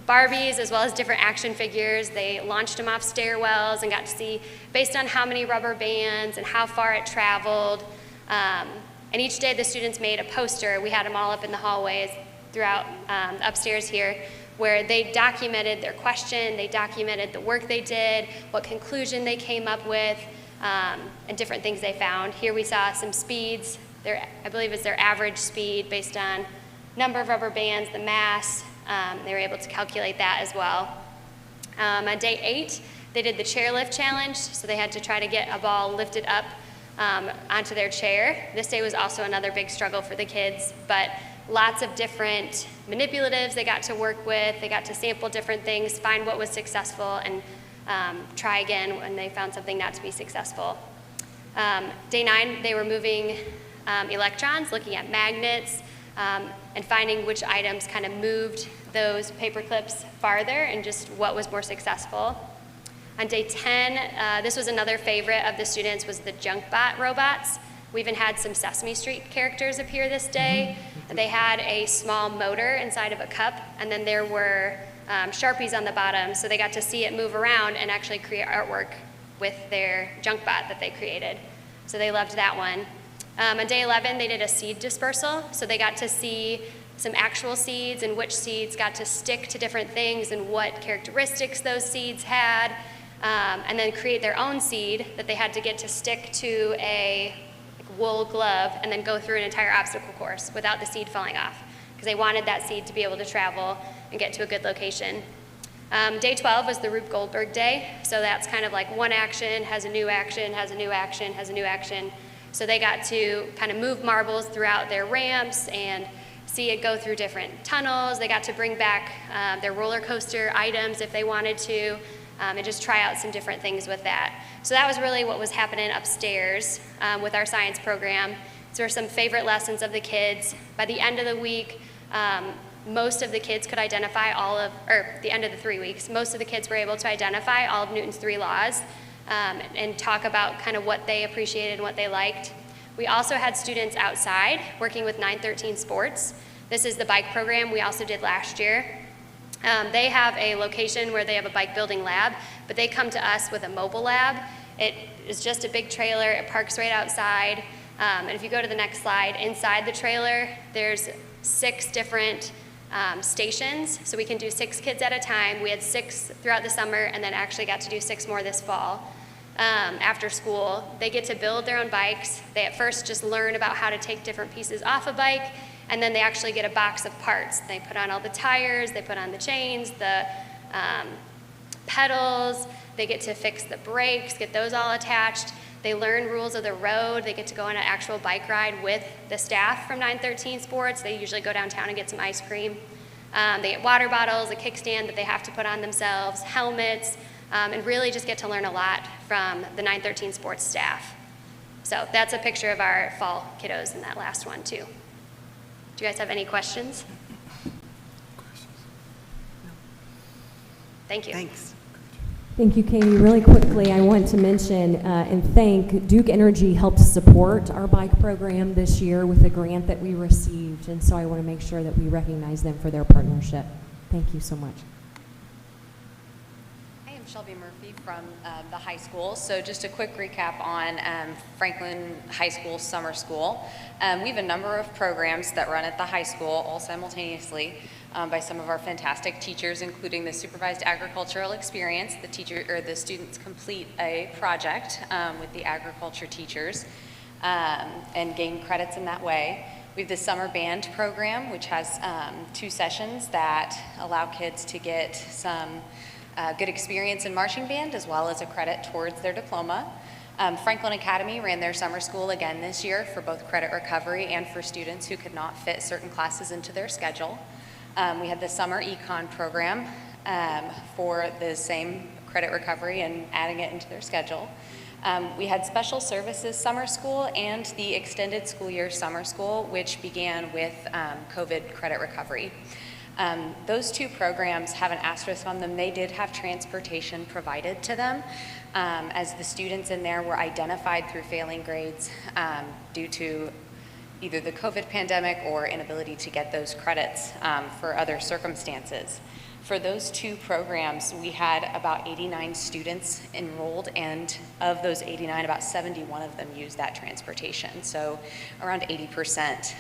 Barbies as well as different action figures. They launched them off stairwells and got to see based on how many rubber bands and how far it traveled. And each day the students made a poster. We had them all up in the hallways throughout upstairs here, where they documented their question, they documented the work they did, what conclusion they came up with, and different things they found. Here we saw some speeds. I believe it's their average speed based on number of rubber bands, the mass. They were able to calculate that as well. On day 8, they did the chairlift challenge. So they had to try to get a ball lifted up onto their chair. This day was also another big struggle for the kids, but lots of different manipulatives they got to work with. They got to sample different things, find what was successful, and try again when they found something not to be successful. Day 9, they were moving electrons, looking at magnets, and finding which items kind of moved those paper clips farther and just what was more successful. On day 10, this was another favorite of the students, was the JunkBot robots. We even had some Sesame Street characters appear this day. They had a small motor inside of a cup, and then there were Sharpies on the bottom, so they got to see it move around and actually create artwork with their JunkBot that they created. So they loved that one. On day 11, they did a seed dispersal, so they got to see some actual seeds and which seeds got to stick to different things and what characteristics those seeds had, and then create their own seed that they had to get to stick to a wool glove and then go through an entire obstacle course without the seed falling off, because they wanted that seed to be able to travel and get to a good location. Day 12 was the Rube Goldberg Day, so that's kind of like one action, has a new action, has a new action, has a new action. So they got to kind of move marbles throughout their ramps and see it go through different tunnels. They got to bring back their roller coaster items if they wanted to, and just try out some different things with that. So that was really what was happening upstairs with our science program. These were some favorite lessons of the kids. By the end of the week, most of the kids could identify the end of the 3 weeks, most of the kids were able to identify all of Newton's 3 laws and talk about kind of what they appreciated and what they liked. We also had students outside working with 913 Sports. This is the bike program we also did last year. They have a location where they have a bike building lab, but they come to us with a mobile lab. It is just a big trailer. It parks right outside. And if you go to the next slide, inside the trailer, there's 6 different stations, so we can do 6 kids at a time. We had 6 throughout the summer and then actually got to do 6 more this fall. After school, they get to build their own bikes. They at first just learn about how to take different pieces off a bike, and then they actually get a box of parts. They put on all the tires, they put on the chains, the pedals, they get to fix the brakes, get those all attached. They learn rules of the road. They get to go on an actual bike ride with the staff from 913 Sports. They usually go downtown and get some ice cream. They get water bottles, a kickstand that they have to put on themselves, helmets, and really just get to learn a lot from the 913 Sports staff. So that's a picture of our fall kiddos in that last one too. Do you guys have any questions? Thank you. Thanks. Thank you, Katie. Really quickly, I want to mention and thank Duke Energy helped support our bike program this year with a grant that we received, and so I want to make sure that we recognize them for their partnership. Thank you so much. I am Shelby Murphy from the high school. So just a quick recap on Franklin High School Summer School. We have a number of programs that run at the high school all simultaneously. By some of our fantastic teachers, including the supervised agricultural experience. The students complete a project with the agriculture teachers and gain credits in that way. We have the summer band program, which has 2 sessions that allow kids to get some good experience in marching band as well as a credit towards their diploma. Franklin Academy ran their summer school again this year for both credit recovery and for students who could not fit certain classes into their schedule. We had the summer econ program for the same credit recovery and adding it into their schedule. We had special services summer school and the extended school year summer school, which began with COVID credit recovery. Those 2 programs have an asterisk on them. They did have transportation provided to them, as the students in there were identified through failing grades due to either the COVID pandemic or inability to get those credits for other circumstances. For those 2 programs, we had about 89 students enrolled, and of those 89, about 71 of them used that transportation. So around 80%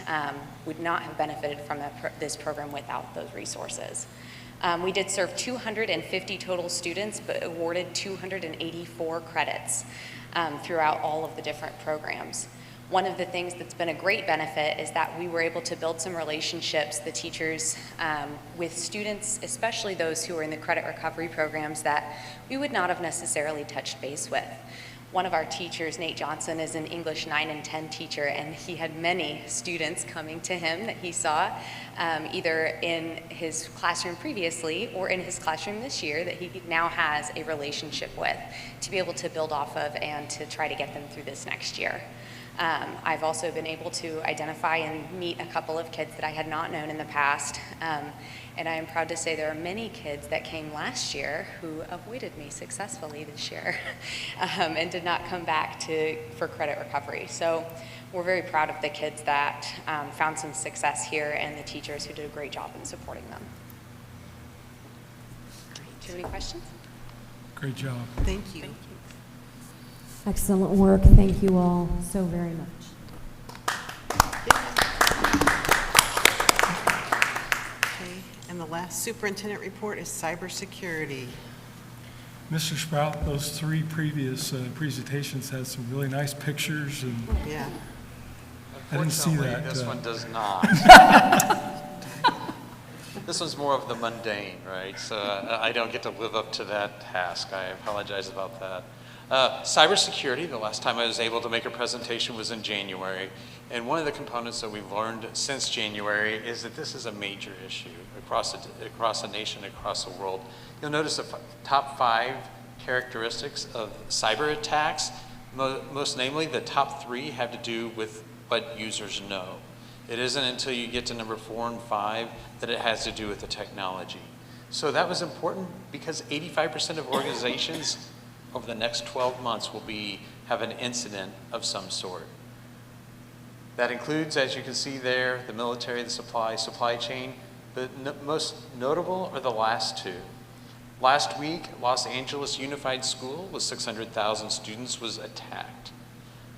would not have benefited from this program without those resources. We did serve 250 total students, but awarded 284 credits throughout all of the different programs. One of the things that's been a great benefit is that we were able to build some relationships, the teachers, with students, especially those who are in the credit recovery programs that we would not have necessarily touched base with. One of our teachers, Nate Johnson, is an English 9 and 10 teacher, and he had many students coming to him that he saw either in his classroom previously or in his classroom this year that he now has a relationship with to be able to build off of and to try to get them through this next year. I've also been able to identify and meet a couple of kids that I had not known in the past. And I am proud to say there are many kids that came last year who avoided me successfully this year and did not come back for credit recovery. So we're very proud of the kids that found some success here and the teachers who did a great job in supporting them. Do you have any questions? Great job. Thank you. Excellent work. Thank you all so very much. Okay, and the last superintendent report is cybersecurity. Mr. Sprout, those three previous presentations had some really nice pictures, and Yeah. I didn't see that. This one does not. This one's more of the mundane, right? So I don't get to live up to that task. I apologize about that. Cybersecurity, the last time I was able to make a presentation was in January. And one of the components that we've learned since January is that this is a major issue across the nation, across the world. You'll notice the top 5 characteristics of cyber attacks, most namely the top 3 have to do with what users know. It isn't until you get to number 4 and 5 that it has to do with the technology. So that was important because 85% of organizations over the next 12 months will have an incident of some sort. That includes, as you can see there, the military, the supply chain, but most notable are the last 2. Last week, Los Angeles Unified School with 600,000 students was attacked.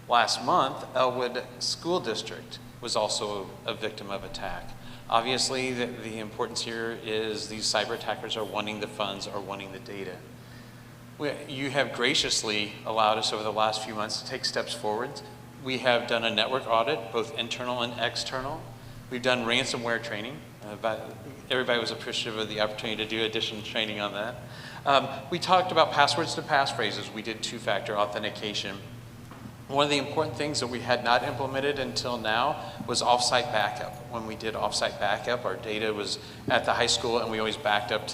Last month, Elwood School District was also a victim of attack. Obviously, the importance here is these cyber attackers are wanting the funds, are wanting the data. You have graciously allowed us over the last few months to take steps forward. We have done a network audit, both internal and external. We've done ransomware training. Everybody was appreciative of the opportunity to do additional training on that. We talked about passwords to passphrases. We did 2-factor authentication. One of the important things that we had not implemented until now was offsite backup. When we did offsite backup, our data was at the high school and we always backed up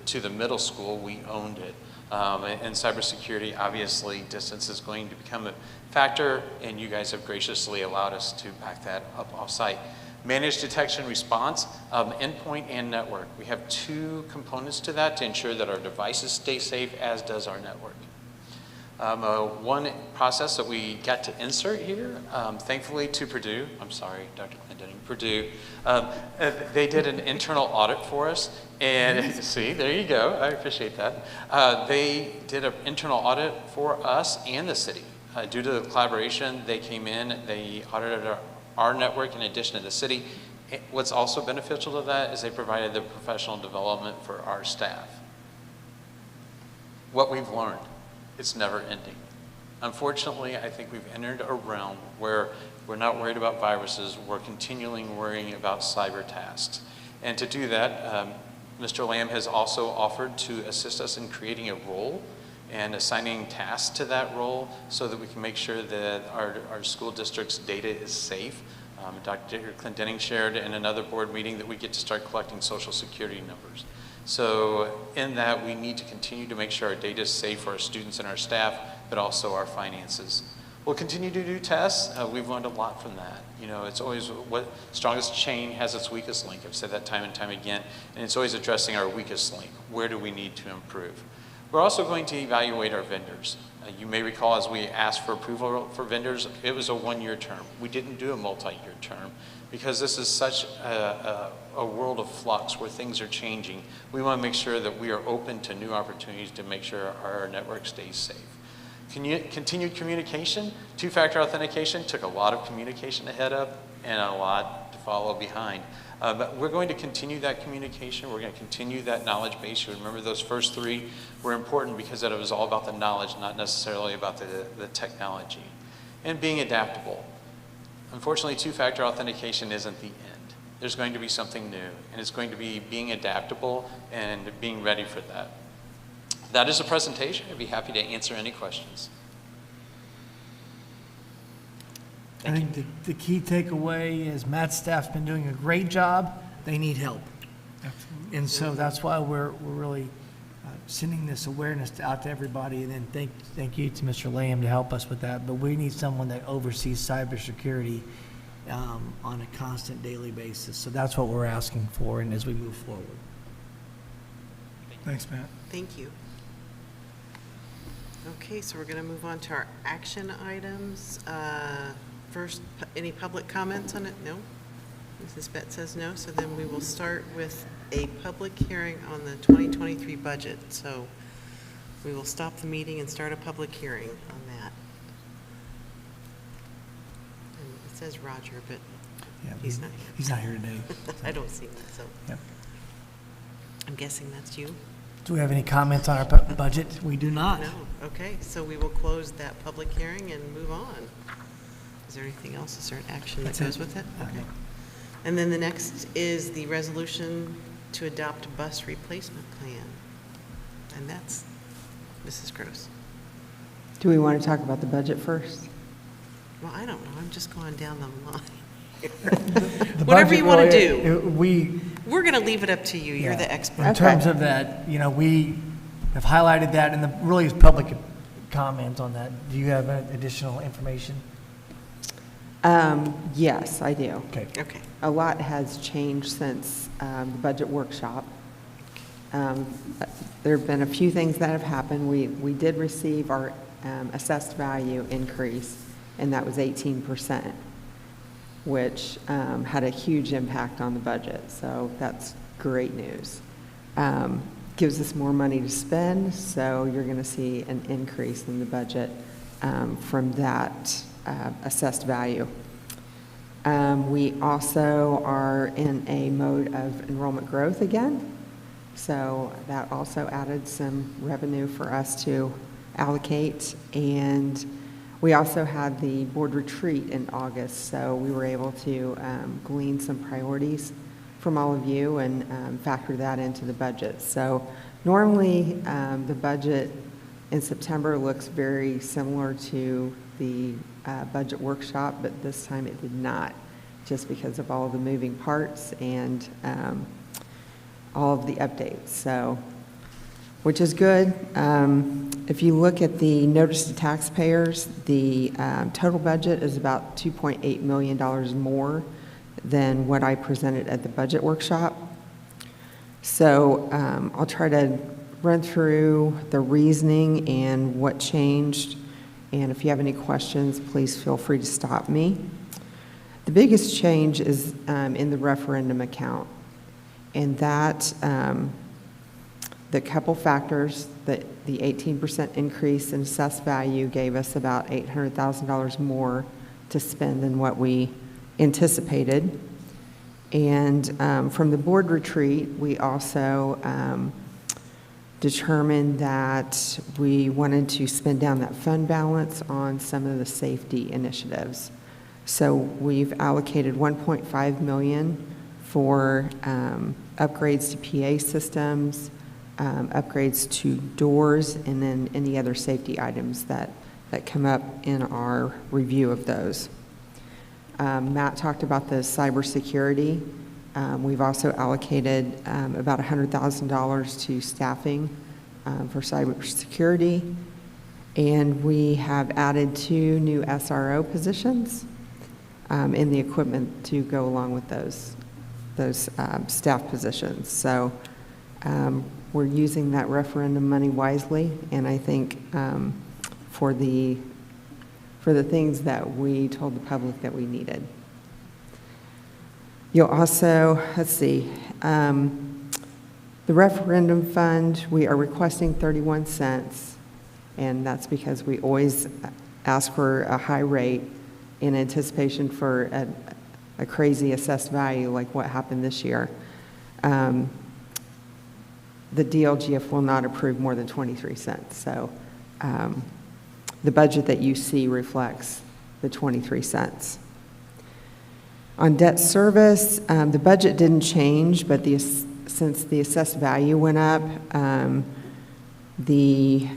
to the middle school. We owned it. And cybersecurity, obviously, distance is going to become a factor, and you guys have graciously allowed us to back that up offsite. Managed detection response, endpoint and network. We have 2 components to that to ensure that our devices stay safe, as does our network. One process that we got to insert here, thankfully to Purdue, I'm sorry, Dr. Clendening, Purdue, they did an internal audit for us, and see, there you go, I appreciate that. They did an internal audit for us and the city. Due to the collaboration, they came in, they audited our network in addition to the city. What's also beneficial to that is they provided the professional development for our staff. What we've learned, it's never ending. Unfortunately, I think we've entered a realm where we're not worried about viruses, we're continually worrying about cyber tasks. And to do that, Mr. Lamb has also offered to assist us in creating a role and assigning tasks to that role so that we can make sure that our school district's data is safe. Dr. Clendening shared in another board meeting that we get to start collecting social security numbers. So in that, we need to continue to make sure our data is safe for our students and our staff, but also our finances. We'll continue to do tests. We've learned a lot from that. You know, it's always what strongest chain has its weakest link. I've said that time and time again, and it's always addressing our weakest link. Where do we need to improve? We're also going to evaluate our vendors. You may recall as we asked for approval for vendors, it was a 1-year term. We didn't do a multi-year term because this is such a world of flux where things are changing. We want to make sure that we are open to new opportunities to make sure our network stays safe. Continued communication, 2-factor authentication took a lot of communication ahead of and a lot to follow behind. But we're going to continue that communication. We're going to continue that knowledge base. You remember those first 3 were important because it was all about the knowledge, not necessarily about the technology. And being adaptable. Unfortunately, 2-factor authentication isn't the end. There's going to be something new, and it's going to be being adaptable and being ready for that. That is a presentation. I'd be happy to answer any questions. I think the key takeaway is Matt's staff's been doing a great job. They need help. And so that's why we're really sending this awareness out to everybody. And then thank you to Mr. Lamb to help us with that. But we need someone that oversees cybersecurity on a constant daily basis. So that's what we're asking for, and as we move forward. Thanks, Matt. Thank you. Okay, so we're going to move on to our action items. First, any public comments on it? No? Mrs. Bett says no, so then we will start with a public hearing on the 2023 budget. So we will stop the meeting and start a public hearing on that. And it says Roger, but he's not here. He's not here today. I don't see that, so. Yep. I'm guessing that's you? Do we have any comments on our budget? We do not. No. Okay, so we will close that public hearing and move on. Is there anything else? Is there an action that goes with it? Okay. And then the next is the resolution to adopt a bus replacement plan. And that's Mrs. Gross. Do we want to talk about the budget first? Well, I don't know. I'm just going down the line. Whatever you want to do. We're going to leave it up to you. You're the expert. In terms of that, we have highlighted that, and really is public comment on that. Do you have additional information? Yes, I do. Okay. Okay. A lot has changed since the budget workshop. There have been a few things that have happened. We did receive our assessed value increase, and that was 18%, which had a huge impact on the budget. So that's great news. Gives us more money to spend, so you're going to see an increase in the budget from that assessed value. We also are in a mode of enrollment growth again, so that also added some revenue for us to allocate. And we also had the board retreat in August, so we were able to glean some priorities from all of you and factor that into the budget. So normally the budget in September looks very similar to the budget workshop, but this time it did not, just because of all of the moving parts and all of the updates. So, which is good. If you look at the notice to taxpayers, the total budget is about $2.8 million more than what I presented at the budget workshop. So I'll try to run through the reasoning and what changed. And if you have any questions, please feel free to stop me. The biggest change is in the referendum account. And that, the couple factors, that the 18% increase in assessed value gave us about $800,000 more to spend than what we anticipated. And from the board retreat, we also determined that we wanted to spend down that fund balance on some of the safety initiatives. So we've allocated $1.5 million for upgrades to PA systems, upgrades to doors, and then any other safety items that come up in our review of those. Matt talked about the cybersecurity. We've also allocated about $100,000 to staffing for cybersecurity, and we have added 2 new SRO positions in the equipment to go along with those staff positions. So we're using that referendum money wisely, and I think for the things that we told the public that we needed. You'll also, let's see, the referendum fund, we are requesting 31 cents, and that's because we always ask for a high rate in anticipation for a crazy assessed value like what happened this year. The DLGF will not approve more than 23 cents, so the budget that you see reflects the 23 cents. On debt service, the budget didn't change, but since the assessed value went up, the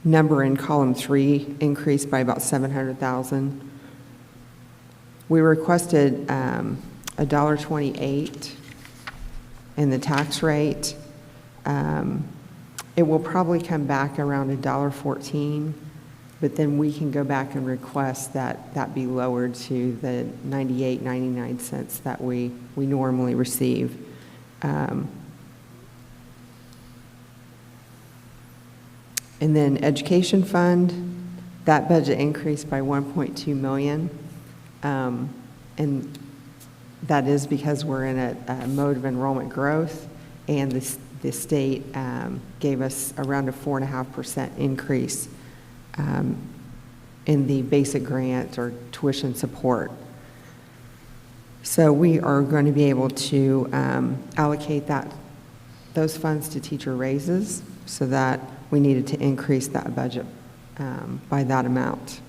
number in column 3 increased by about $700,000. We requested $1.28 in the tax rate. It will probably come back around $1.14, but then we can go back and request that that be lowered to the 98.99 cents that we normally receive. And then education fund, that budget increased by 1.2 million. And that is because we're in a mode of enrollment growth, and the state gave us around a 4.5% increase in the basic grant or tuition support. So we are going to be able to allocate those funds to teacher raises, so that we needed to increase that budget by that amount.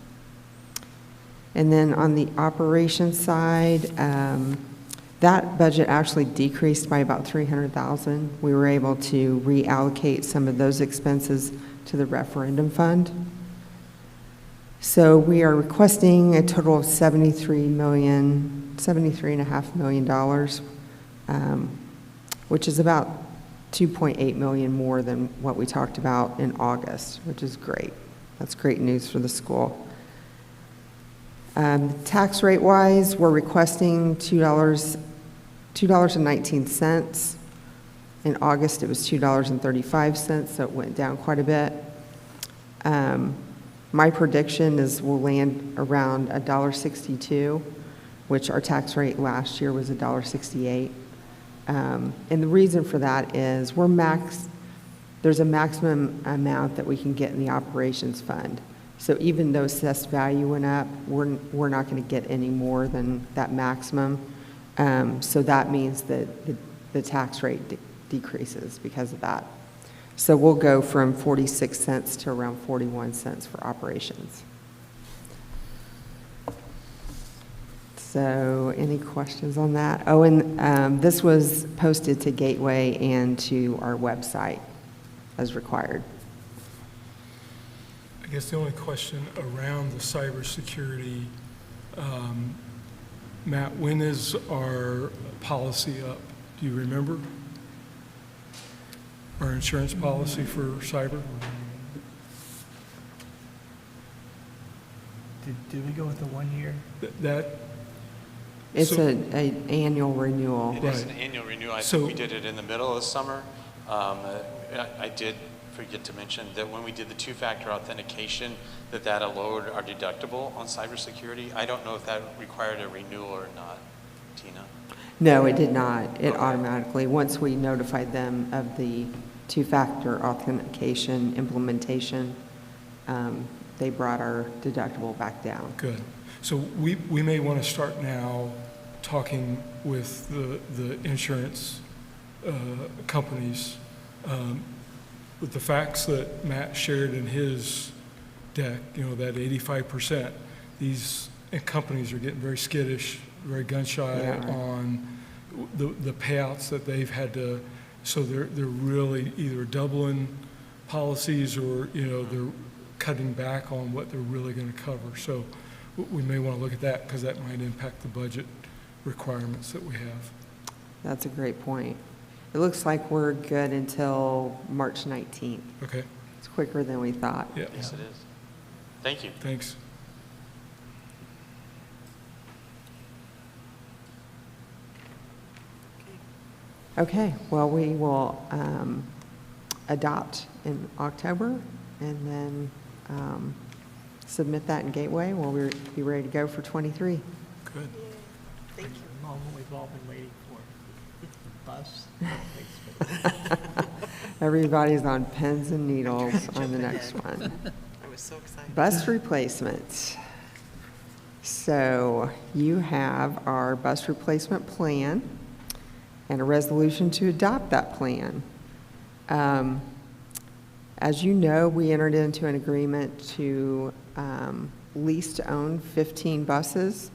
And then on the operations side, that budget actually decreased by about $300,000. We were able to reallocate some of those expenses to the referendum fund. So we are requesting a total of $73.5 million, which is about $2.8 million more than what we talked about in August, which is great. That's great news for the school. Tax rate wise, we're requesting $2.19. In August, it was $2.35, so it went down quite a bit. My prediction is we'll land around $1.62, which our tax rate last year was $1.68. And the reason for that is there's a maximum amount that we can get in the operations fund. So even though assessed value went up, we're not going to get any more than that maximum. So that means that the tax rate decreases because of that. So we'll go from 46 cents to around 41 cents for operations. So any questions on that? Oh, and this was posted to Gateway and to our website as required. I guess the only question around the cybersecurity, Matt, when is our policy up? Do you remember? Our insurance policy for cyber? Did we go with the 1 year? It's an annual renewal. It is an annual renewal. I think we did it in the middle of the summer. I did forget to mention that when we did the two-factor authentication, that lowered our deductible on cybersecurity. I don't know if that required a renewal or not, Tina. No, it did not. It automatically, once we notified them of the two-factor authentication implementation, they brought our deductible back down. Good. So we may want to start now talking with the insurance companies with the facts that Matt shared in his deck, that 85%, these companies are getting very skittish, very gun shy on the payouts that they've had to, so they're really either doubling policies or, they're cutting back on what they're really going to cover. So we may want to look at that because that might impact the budget requirements that we have. That's a great point. It looks like we're good until March 19th. Okay. It's quicker than we thought. Yeah. Yes, it is. Thank you. Thanks. Okay, well, we will adopt in October and then submit that in Gateway. We'll be ready to go for 23. Good. Thank you. The moment we've all been waiting for. Bus. Everybody's on pins and needles on the next one. I was so excited. Bus replacement. So you have our bus replacement plan and a resolution to adopt that plan. As you know, we entered into an agreement to lease to own 15 buses.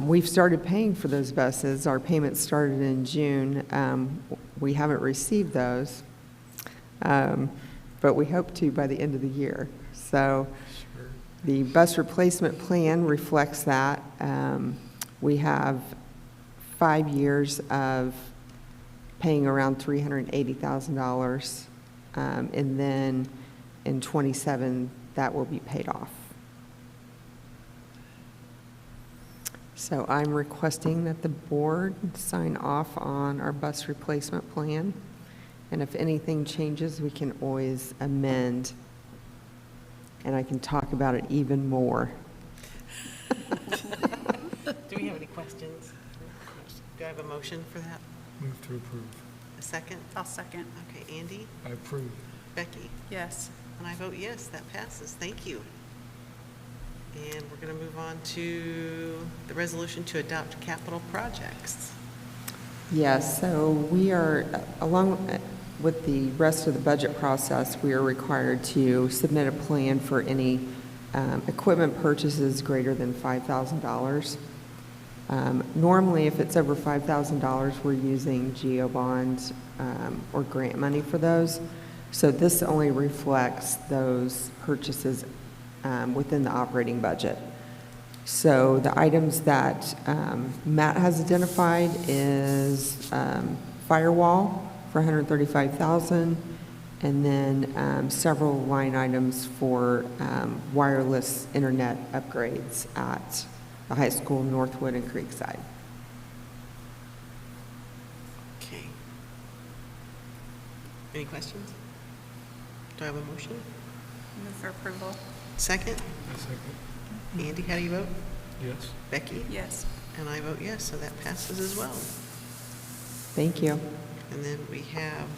We've started paying for those buses. Our payments started in June. We haven't received those, but we hope to by the end of the year. So The bus replacement plan reflects that. We have 5 years of paying around $380,000, and then in '27, that will be paid off. So I'm requesting that the board sign off on our bus replacement plan, and if anything changes, we can always amend, and I can talk about it even more. Do we have any questions? Do I have a motion for that? Move to approve. A second? I'll second. Okay, Andy? I approve. Becky? Yes. And I vote yes, that passes. Thank you. And we're going to move on to the resolution to adopt capital projects. Yes, so we are, along with the rest of the budget process, we are required to submit a plan for any equipment purchases greater than $5,000. Normally, if it's over $5,000, we're using GO bonds or grant money for those. So this only reflects those purchases within the operating budget. So the items that Matt has identified is firewall for $135,000, and then several line items for wireless internet upgrades at the high school, Northwood and Creekside. Okay. Any questions? Do I have a motion? Move for approval. Second? I second. Andy, how do you vote? Yes. Becky? Yes. And I vote yes, so that passes as well. Thank you. And then we have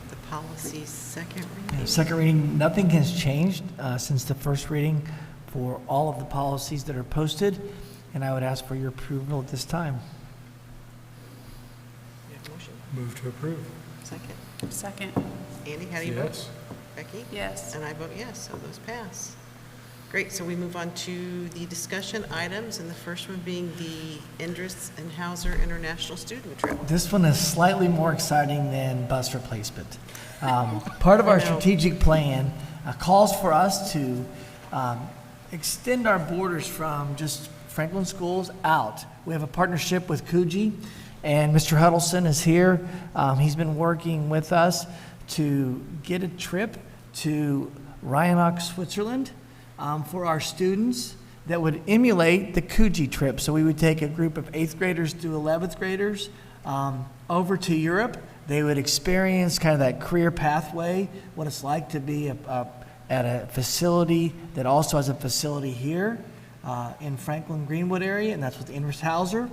the policy second reading. Second reading, nothing has changed since the first reading for all of the policies that are posted, and I would ask for your approval at this time. You have a motion? Move to approve. Second? Second. Andy, how do you vote? Yes. Becky? Yes. And I vote yes, so those pass. Great, so we move on to the discussion items, and the first one being the Endress and Hauser International Student Trip. This one is slightly more exciting than bus replacement. Part of our strategic plan calls for us to extend our borders from just Franklin schools out. We have a partnership with Coogee, and Mr. Huddleston is here. He's been working with us to get a trip to Rheinach, Switzerland, for our students that would emulate the Coogee trip. So we would take a group of 8th graders through 11th graders over to Europe. They would experience kind of that career pathway, what it's like to be at a facility that also has a facility here in Franklin Greenwood area, and that's with Endress Hauser.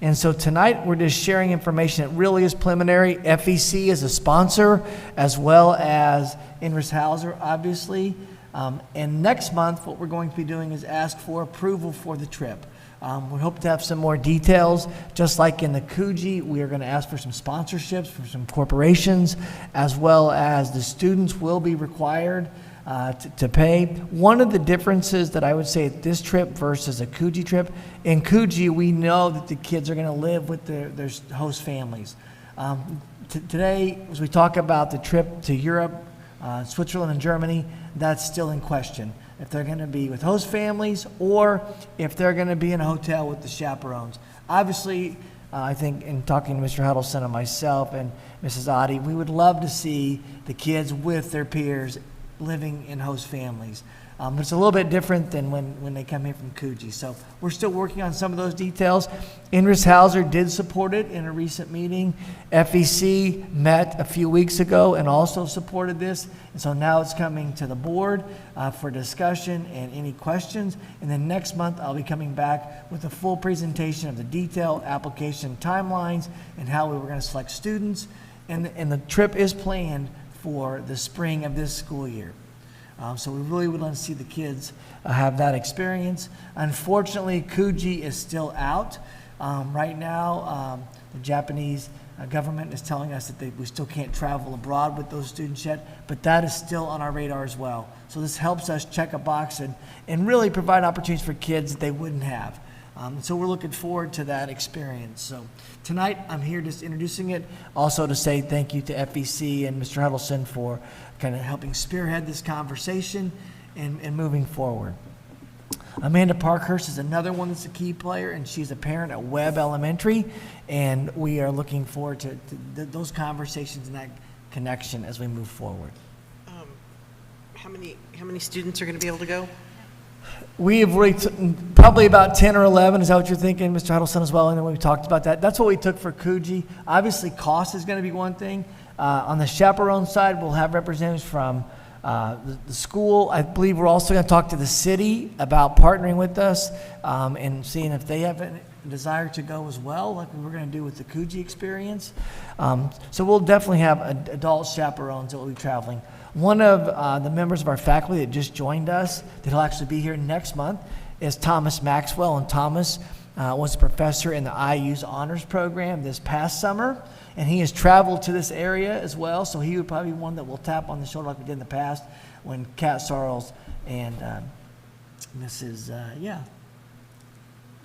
And so tonight we're just sharing information that really is preliminary. FEC is a sponsor, as well as Endress Hauser, obviously. And next month, what we're going to be doing is ask for approval for the trip. We hope to have some more details. Just like in the Coogee, we are going to ask for some sponsorships from some corporations, as well as the students will be required to pay. One of the differences that I would say at this trip versus a Coogee trip, in Coogee, we know that the kids are going to live with their host families. Today, as we talk about the trip to Europe, Switzerland and Germany, that's still in question. If they're going to be with host families or if they're going to be in a hotel with the chaperones. Obviously, I think in talking to Mr. Huddleston and myself and Mrs. Oddie, we would love to see the kids with their peers living in host families. But it's a little bit different than when they come here from Coogee. So we're still working on some of those details. Endress Hauser did support it in a recent meeting. FEC met a few weeks ago and also supported this. And so now it's coming to the board for discussion and any questions. And then next month I'll be coming back with a full presentation of the detailed application timelines and how we were going to select students. And the trip is planned for the spring of this school year. So we really would like to see the kids have that experience. Unfortunately, Coogee is still out. Right now, the Japanese government is telling us that we still can't travel abroad with those students yet, but that is still on our radar as well. So this helps us check a box and really provide opportunities for kids that they wouldn't have. So we're looking forward to that experience. So tonight, I'm here just introducing it. Also to say thank you to FEC and Mr. Huddleston for kind of helping spearhead this conversation and moving forward. Amanda Parkhurst is another one that's a key player, and she's a parent at Webb Elementary, and we are looking forward to those conversations and that connection as we move forward. How many students are going to be able to go? We have probably about 10 or 11. Is that what you're thinking, Mr. Huddleston, as well? And then we talked about that. That's what we took for Coogee. Obviously, cost is going to be one thing. On the chaperone side, we'll have representatives from the school. I believe we're also going to talk to the city about partnering with us and seeing if they have a desire to go as well, like we were going to do with the Coogee experience. So we'll definitely have adult chaperones that will be traveling. One of the members of our faculty that just joined us, that will actually be here next month, is Thomas Maxwell. And Thomas was a professor in the IU's honors program this past summer. And he has traveled to this area as well, so he would probably be one that we'll tap on the shoulder like we did in the past when Kat Sarles and Mrs.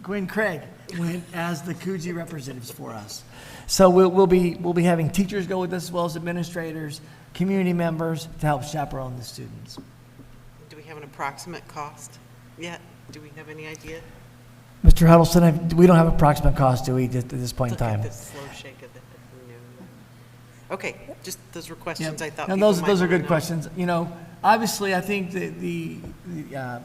Gwen Craig went as the Coogee representatives for us. So we'll be having teachers go with us as well as administrators, community members to help chaperone the students. Do we have an approximate cost yet? Do we have any idea? Mr. Huddleston, we don't have approximate cost, do we, at this point in time? The slow shake of the no. Okay, just those were questions I thought. No, people those might are wanna good know. questions. You know, obviously, I think that the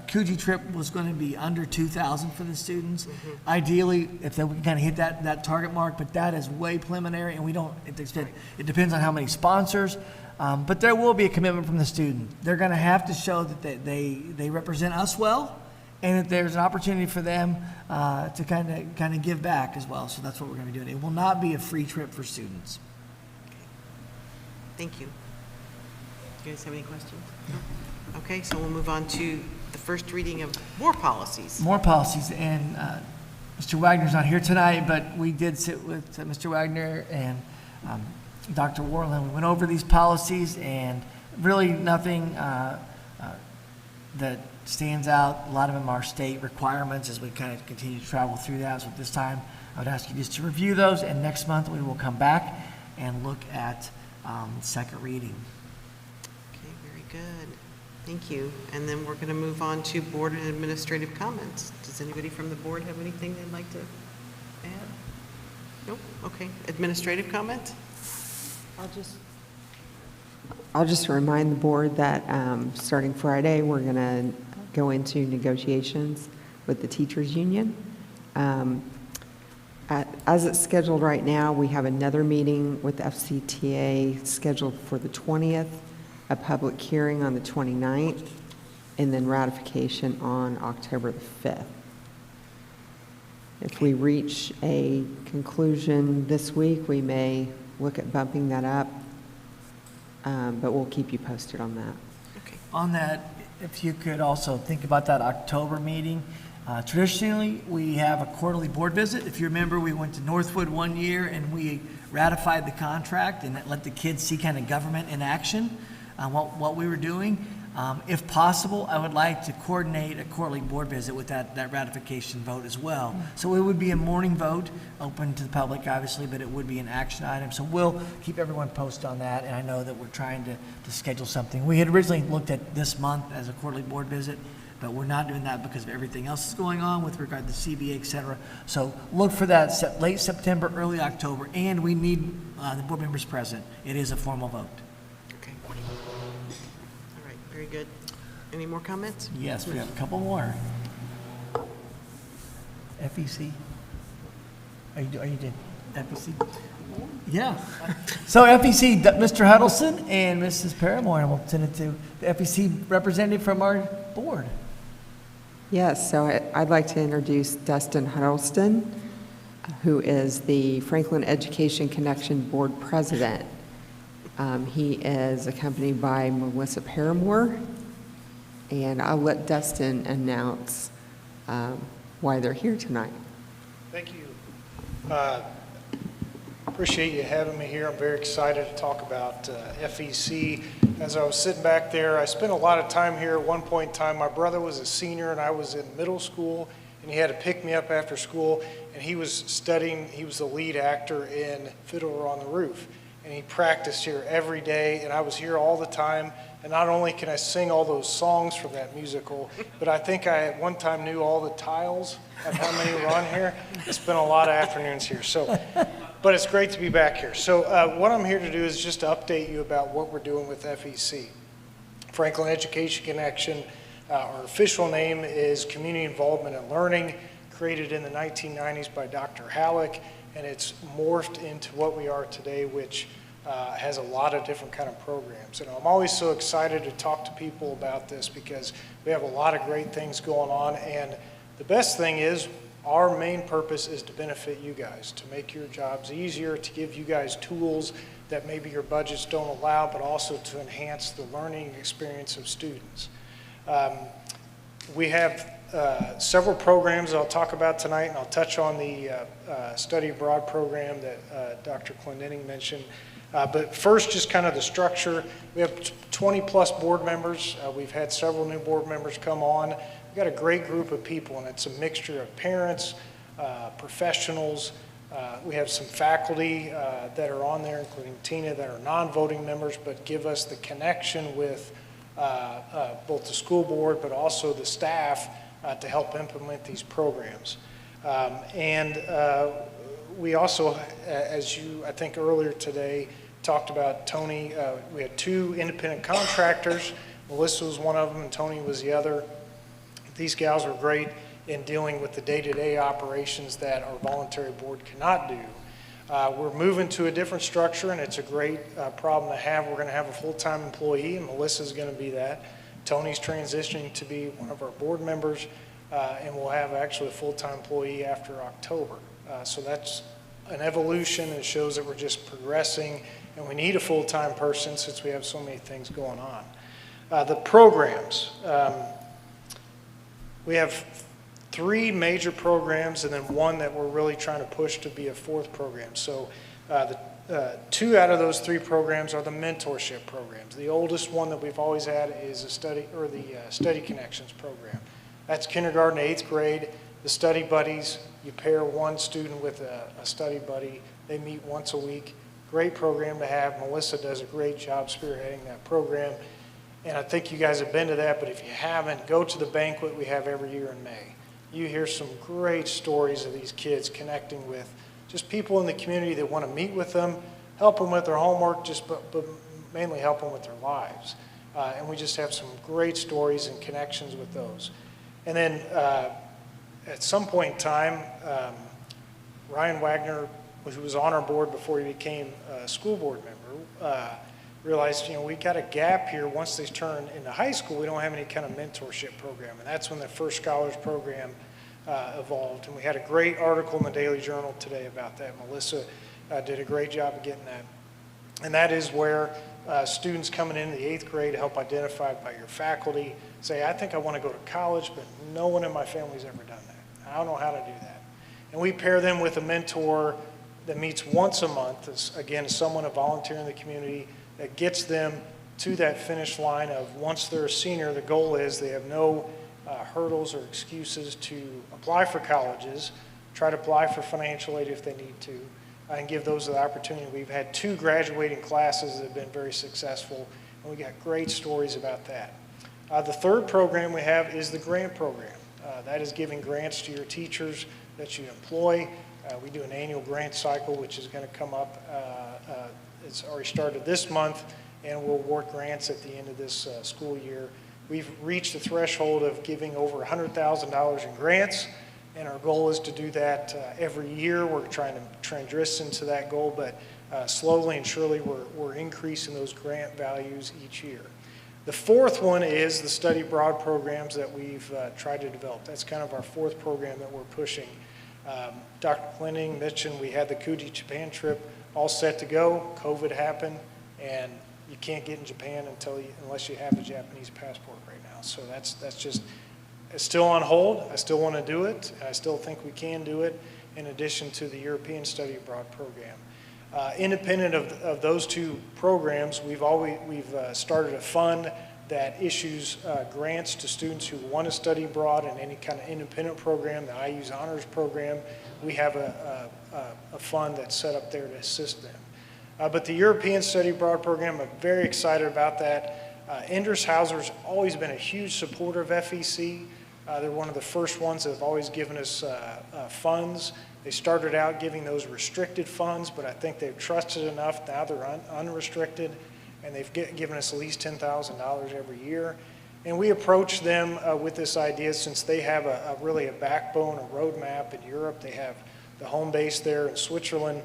Coogee trip was going to be under 2,000 for the students. Ideally, if we can kind of hit that target mark, but that is way preliminary, and we don't. It depends on how many sponsors. But there will be a commitment from the student. They're going to have to show that they represent us well, and that there's an opportunity for them to kind of give back as well. So that's what we're going to be doing. It will not be a free trip for students. Thank you. Do you guys have any questions? No? Okay, so we'll move on to the first reading of more policies. More policies, and Mr. Wagner's not here tonight, but we did sit with Mr. Wagner and Dr. Warland. We went over these policies, and really nothing that stands out. A lot of them are state requirements as we kind of continue to travel through that. So at this time, I would ask you just to review those, and next month we will come back and look at second reading. Okay, very good. Thank you. And then we're going to move on to board and administrative comments. Does anybody from the board have anything they'd like to add? Nope. Okay. Administrative comments? I'll just remind the board that starting Friday, we're going to go into negotiations with the teachers union. As it's scheduled right now, we have another meeting with FCTA scheduled for the 20th, a public hearing on the 29th, and then ratification on October the 5th. If we reach a conclusion this week, we may look at bumping that up, but we'll keep you posted on that. On that, if you could also think about that October meeting. Traditionally, we have a quarterly board visit. If you remember, we went to Northwood one year and we ratified the contract and let the kids see kind of government in action, what we were doing. If possible, I would like to coordinate a quarterly board visit with that ratification vote as well. So it would be a morning vote, open to the public, obviously, but it would be an action item. So we'll keep everyone posted on that, and I know that we're trying to schedule something. We had originally looked at this month as a quarterly board visit, but we're not doing that because of everything else that's going on with regard to CBA, et cetera. So look for that late September, early October, and we need the board members present. It is a formal vote. Okay. All right, very good. Any more comments? Yes, we have a couple more. FEC? Are you doing FEC? Yeah. So FEC, Mr. Huddleston and Mrs. Paramore, and we'll send it to the FEC representative from our board. Yes, so I'd like to introduce Dustin Huddleston, who is the Franklin Education Connection Board President. He is accompanied by Melissa Paramore, and I'll let Dustin announce why they're here tonight. Thank you. Appreciate you having me here. I'm very excited to talk about FEC. As I was sitting back there, I spent a lot of time here at one point in time. My brother was a senior and I was in middle school, and he had to pick me up after school, and he was studying, he was the lead actor in Fiddler on the Roof. And and he practiced here every day, and I was here all the time. And not only can I sing all those songs from that musical, but I think I at one time knew all the tiles of how many were on here. I spent a lot of afternoons here. So, but it's great to be back here. So what I'm here to do is just to update you about what we're doing with FEC. Franklin Education Connection, our official name is Community Involvement and Learning, created in the 1990s by Dr. Halleck, and it's morphed into what we are today, which has a lot of different kind of programs. And I'm always so excited to talk to people about this because we have a lot of great things going on. And the best thing is our main purpose is to benefit you guys, to make your jobs easier, to give you guys tools that maybe your budgets don't allow, but also to enhance the learning experience of students. We have several programs I'll talk about tonight, and I'll touch on the study abroad program that Dr. Clendenning mentioned. But first, just kind of the structure. We have 20 plus board members. We've had several new board members come on. We've got a great group of people, and it's a mixture of parents, professionals. We have some faculty that are on there, including Tina, that are non-voting members, but give us the connection with both the school board, but also the staff to help implement these programs. We also, as you, I think earlier today, talked about Tony, we had 2 independent contractors. Melissa was one of them and Tony was the other. These gals were great in dealing with the day-to-day operations that our voluntary board cannot do. We're moving to a different structure, and it's a great problem to have. We're going to have a full-time employee, and Melissa's going to be that. Tony's transitioning to be one of our board members, and we'll have actually a full-time employee after October. So that's an evolution, and it shows that we're just progressing, and we need a full-time person since we have so many things going on. The programs. We have 3 major programs and then 1 that we're really trying to push to be a 4th program. So 2 out of those 3 programs are the mentorship programs. The oldest one that we've always had is the Study Connections program. That's kindergarten to 8th grade. The Study Buddies, you pair one student with a study buddy. They meet once a week. Great program to have. Melissa does a great job spearheading that program. And I think you guys have been to that, but if you haven't, go to the banquet we have every year in May. You hear some great stories of these kids connecting with just people in the community that want to meet with them, help them with their homework, but mainly help them with their lives. And we just have some great stories and connections with those. And then at some point in time, Ryan Wagner, who was on our board before he became a school board member, realized, we got a gap here. Once they turn into high school, we don't have any kind of mentorship program. And that's when the First Scholars program evolved. And we had a great article in the Daily Journal today about that. Melissa did a great job of getting that. And that is where students coming into the 8th grade help identify by your faculty, say, I think I want to go to college, but no one in my family's ever done that. I don't know how to do that. And we pair them with a mentor that meets once a month, again, someone, a volunteer in the community, that gets them to that finish line of once they're a senior, the goal is they have no hurdles or excuses to apply for colleges, try to apply for financial aid if they need to, and give those the opportunity. We've had 2 graduating classes that have been very successful, and we got great stories about that. The 3rd program we have is the grant program. That is giving grants to your teachers that you employ. We do an annual grant cycle, which is going to come up. It's already started this month, and we'll award grants at the end of this school year. We've reached the threshold of giving over $100,000 in grants, and our goal is to do that every year. We're trying to transition to that goal, but slowly and surely we're increasing those grant values each year. The 4th one is the study abroad programs that we've tried to develop. That's kind of our 4th program that we're pushing. Dr. Clendenning mentioned we had the Coogee Japan trip all set to go. COVID happened, and you can't get in Japan unless you have a Japanese passport right now. So that's just, it's still on hold. I still want to do it. I still think we can do it in addition to the European Study Abroad program. Independent of those 2 programs, we've started a fund that issues grants to students who want to study abroad in any kind of independent program. The IU's Honors program, we have a fund that's set up there to assist them. But the European Study Abroad program, I'm very excited about that. Enders Hauser's always been a huge supporter of FEC. They're one of the first ones that have always given us funds. They started out giving those restricted funds, but I think they've trusted enough. Now they're unrestricted, and they've given us at least $10,000 every year. And we approached them with this idea since they have really a backbone, a roadmap in Europe. They have the home base there in Switzerland,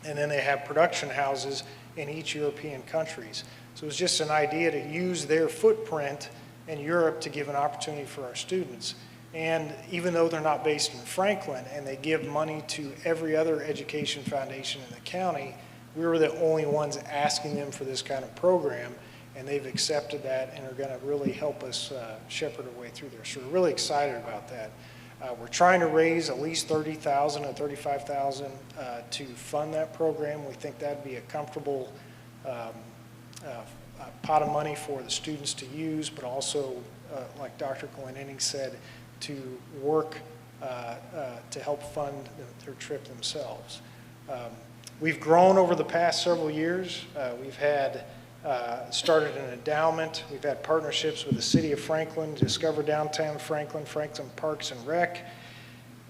and then they have production houses in each European countries. So it's just an idea to use their footprint in Europe to give an opportunity for our students. And even though they're not based in Franklin and they give money to every other education foundation in the county, we were the only ones asking them for this kind of program, and they've accepted that and are going to really help us shepherd our way through there. So we're really excited about that. We're trying to raise at least $30,000 or $35,000 to fund that program. We think that'd be a comfortable pot of money for the students to use, but also, like Dr. Glenn said, to work to help fund their trip themselves. We've grown over the past several years. We've had started an endowment. We've had partnerships with the City of Franklin, Discover Downtown Franklin, Franklin Parks and Rec.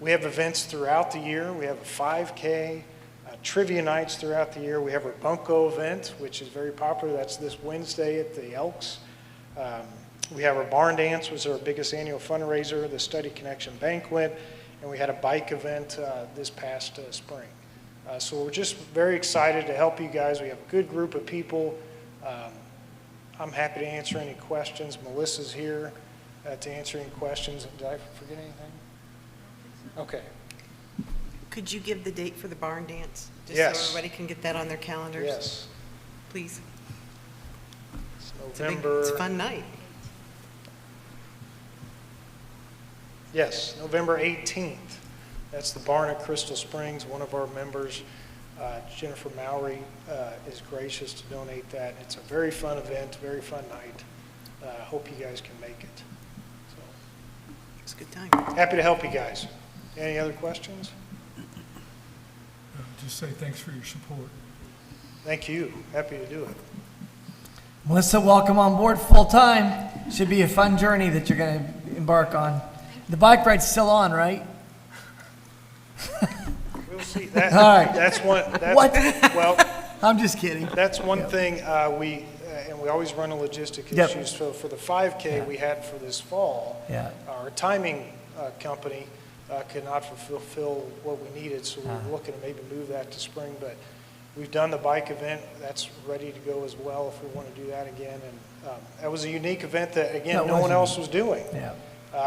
We have events throughout the year. We have a 5K, trivia nights throughout the year. We have our Bunko event, which is very popular. That's this Wednesday at the Elks. We have our Barn Dance, which is our biggest annual fundraiser, the Study Connection Banquet, and we had a bike event this past spring. So we're just very excited to help you guys. We have a good group of people. I'm happy to answer any questions. Melissa's here to answer any questions. Did I forget anything? Okay. Could you give the date for the barn dance? Just Yes. so everybody can get that on their calendars? Yes. Please. It's It's a fun night. Yes, November 18th. That's the barn at Crystal Springs. One of our members, Jennifer Mowry, is gracious to donate that. It's a very fun event, very fun night. Hope you guys can make it. So, it's a good time. Happy to help you guys. Any other questions? Just say thanks for your support. Thank you. Happy to do it. Melissa, welcome on board full-time. Should be a fun journey that you're going to embark on. The bike ride's still on, right? We'll see. That, All right. That's one. That's, What? Well, I'm just kidding. That's one thing and we always run a logistic Yep. issue. So for the 5K we had for this fall, Yeah. our timing company could not fulfill what we needed, so we were looking to maybe move that to spring. But we've done the bike event; that's ready to go as well if we want to do that again. And that was a unique event that again That no was one unique. else was doing. Yeah.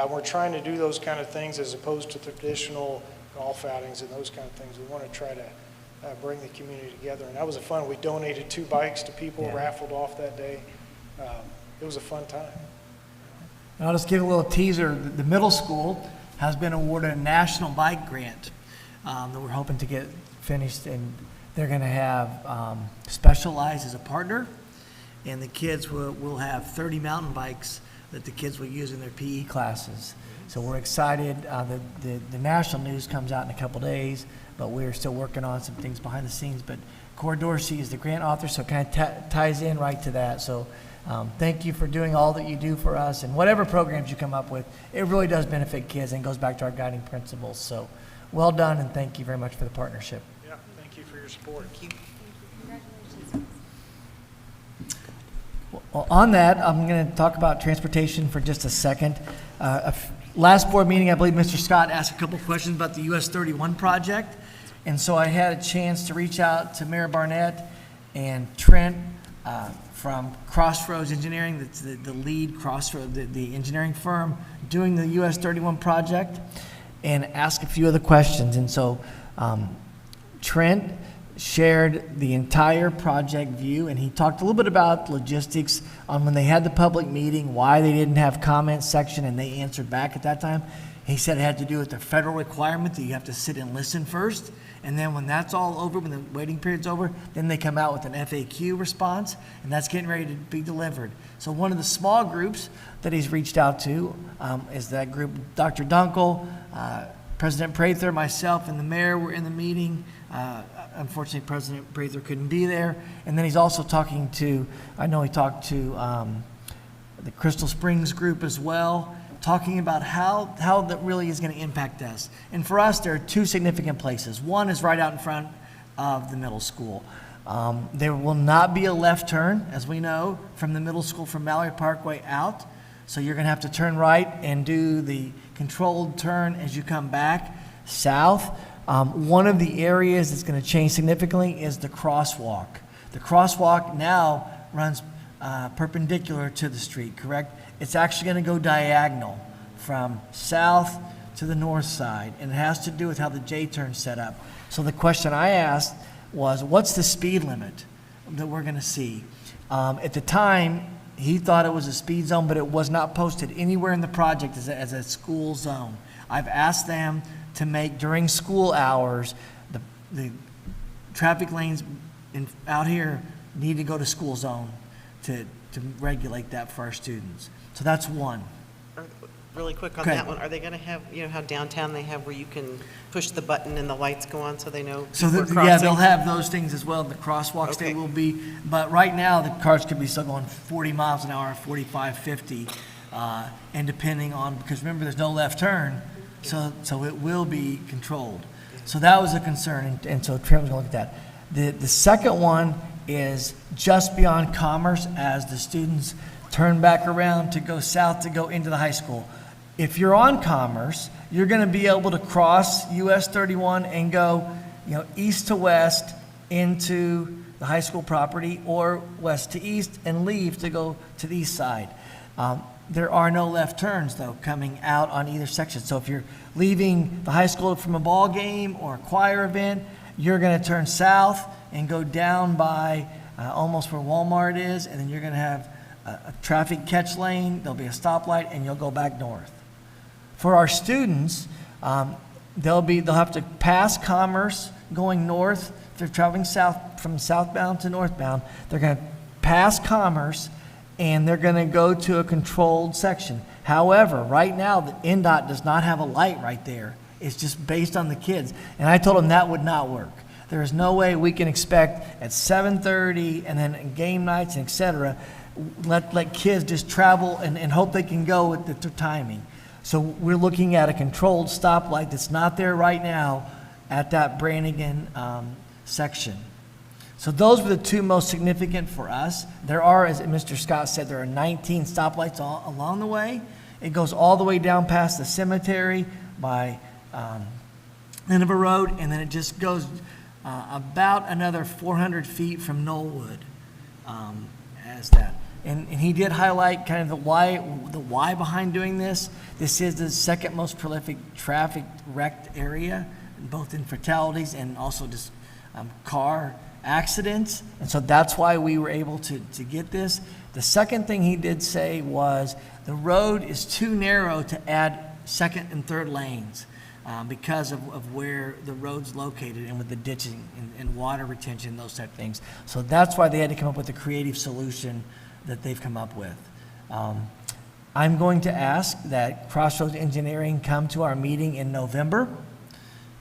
We're trying to do those kind of things as opposed to traditional golf outings and those kind of things. We want to try to bring the community together, and that was a fun. We donated 2 bikes to people, Yeah. raffled off that day. It was a fun time. And I'll just give a little teaser. The middle school has been awarded a national bike grant that we're hoping to get finished, and they're going to have Specialized as a partner, and the kids will have 30 mountain bikes that the kids will use in their PE classes. So we're excited. The national news comes out in a couple days, but we're still working on some things behind the scenes. But Cora Dorsey is the grant author, so it kind of ties in right to that. So thank you for doing all that you do for us, and whatever programs you come up with, it really does benefit kids and goes back to our guiding principles. So well done, and thank you very much for the partnership. Yeah, thank you for your support. Thank you. Well, on that, I'm going to talk about transportation for just a second. Last board meeting, I believe Mr. Scott asked a couple questions about the US 31 project, and so I had a chance to reach out to Mayor Barnett and Trent from Crossroads Engineering, that's the lead Crossroads, the engineering firm doing the US 31 project, and ask a few other questions. And so Trent shared the entire project view, and he talked a little bit about logistics on when they had the public meeting, why they didn't have comment section, and they answered back at that time. He said it had to do with the federal requirement that you have to sit and listen first, and then when that's all over, when the waiting period's over, then they come out with an FAQ response, and that's getting ready to be delivered. So one of the small groups that he's reached out to is that group. Dr. Dunkel, President Prather, myself, and the mayor were in the meeting unfortunately, President Prather couldn't be there. And then he's also talking to, I know he talked to the Crystal Springs group as well, talking about how that really is going to impact us. And for us, there are two significant places. One is right out in front of the middle school. There will not be a left turn, as we know, from the middle school from Mallory Parkway out. So you're going to have to turn right and do the controlled turn as you come back south. One of the areas that's going to change significantly is the crosswalk. The crosswalk now runs perpendicular to the street, correct? It's actually going to go diagonal from south to the north side, and it has to do with how the J-turn's set up. So the question I asked was, what's the speed limit that we're going to see? At the time, he thought it was a speed zone, but it was not posted anywhere in the project as a school zone. I've asked them to make, during school hours, the traffic lanes out here need to go to school zone to regulate that for our students. So that's one. Really quick on Okay. that one, are they going to have, you know how downtown they have where you can push the button and the lights go on so they know So people are yeah, crossing? they'll have those things as well. The crosswalks, they will be, but right now, the cars could be still going 40 miles an hour, 45, 50, and depending on, because remember, there's no left turn, so it will be controlled. So that was a concern, and so Trent was going to look at that. The second one is just beyond Commerce as the students turn back around to go south to go into the high school. If you're on Commerce, you're going to be able to cross US 31 and go, east to west into the high school property, or west to east and leave to go to the east side. There are no left turns, though, coming out on either section. So if you're leaving the high school from a ball game or a choir event, you're going to turn south and go down by almost where Walmart is, and then you're going to have a traffic catch lane, there'll be a stoplight, and you'll go back north. For our students, they'll have to pass Commerce going north. If they're traveling south from southbound to northbound, they're going to pass Commerce, and they're going to go to a controlled section. However, right now, the NDOT does not have a light right there. It's just based on the kids. And I told them that would not work. There is no way we can expect at 7:30 and then game nights and et cetera, let kids just travel and hope they can go with the timing. So we're looking at a controlled stoplight that's not there right now at that Brannigan section. So those were the two most significant for us. There are, as Mr. Scott said, there are 19 stoplights all along the way. It goes all the way down past the cemetery by Nineveh Road, and then it just goes about another 400 feet from Knollwood as that. And he did highlight kind of the why behind doing this. This is the second most prolific traffic wrecked area, both in fatalities and also just car accidents. And so that's why we were able to get this. The second thing he did say was the road is too narrow to add second and third lanes because of where the road's located and with the ditching and water retention, those type of things. So that's why they had to come up with a creative solution that they've come up with. I'm going to ask that Crossroads Engineering come to our meeting in November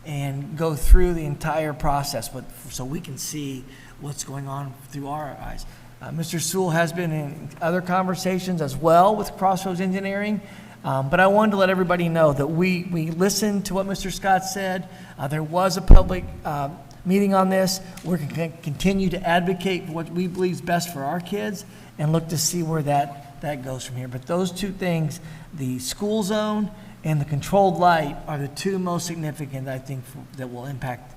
and go through the entire process so we can see what's going on through our eyes. Mr. Sewell has been in other conversations as well with Crossroads Engineering, but I wanted to let everybody know that we listened to what Mr. Scott said. There was a public meeting on this. We're going to continue to advocate for what we believe is best for our kids and look to see where that goes from here. But those two things, the school zone and the controlled light, are the two most significant, I think, that will impact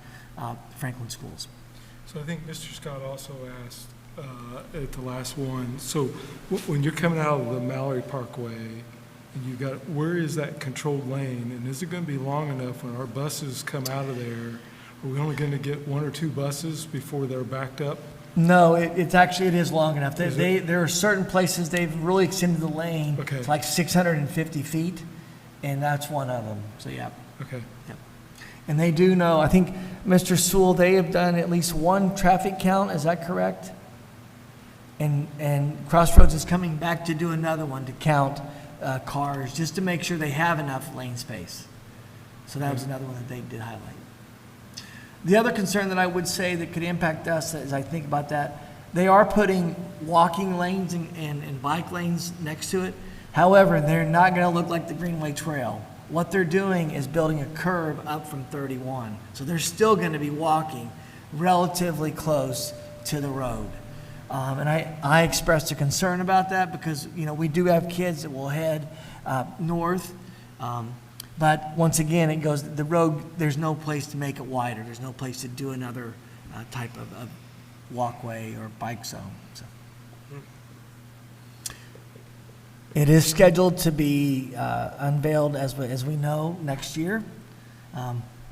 Franklin schools. So I think Mr. Scott also asked at the last one, so when you're coming out of the Mallory Parkway, and you got, where is that controlled lane? And is it going to be long enough when our buses come out of there? Are we only going to get one or two buses before they're backed up? No, it is long enough. There are certain places they've really extended the lane. Okay. It's like 650 feet, and that's one of them. So, yeah. Okay. Yep. And they do know, I think, Mr. Sewell, they have done at least one traffic count. Is that correct? And Crossroads is coming back to do another one to count cars, just to make sure they have enough lane space. So that was another one that they did highlight. The other concern that I would say that could impact us as I think about that, they are putting walking lanes and bike lanes next to it. However, they're not going to look like the Greenway Trail. What they're doing is building a curve up from 31. So they're still going to be walking relatively close to the road. And I expressed a concern about that because, you know, we do have kids that will head north. But once again, it goes, the road, there's no place to make it wider. There's no place to do another type of walkway or bike zone. So. It is scheduled to be unveiled, as we know, next year.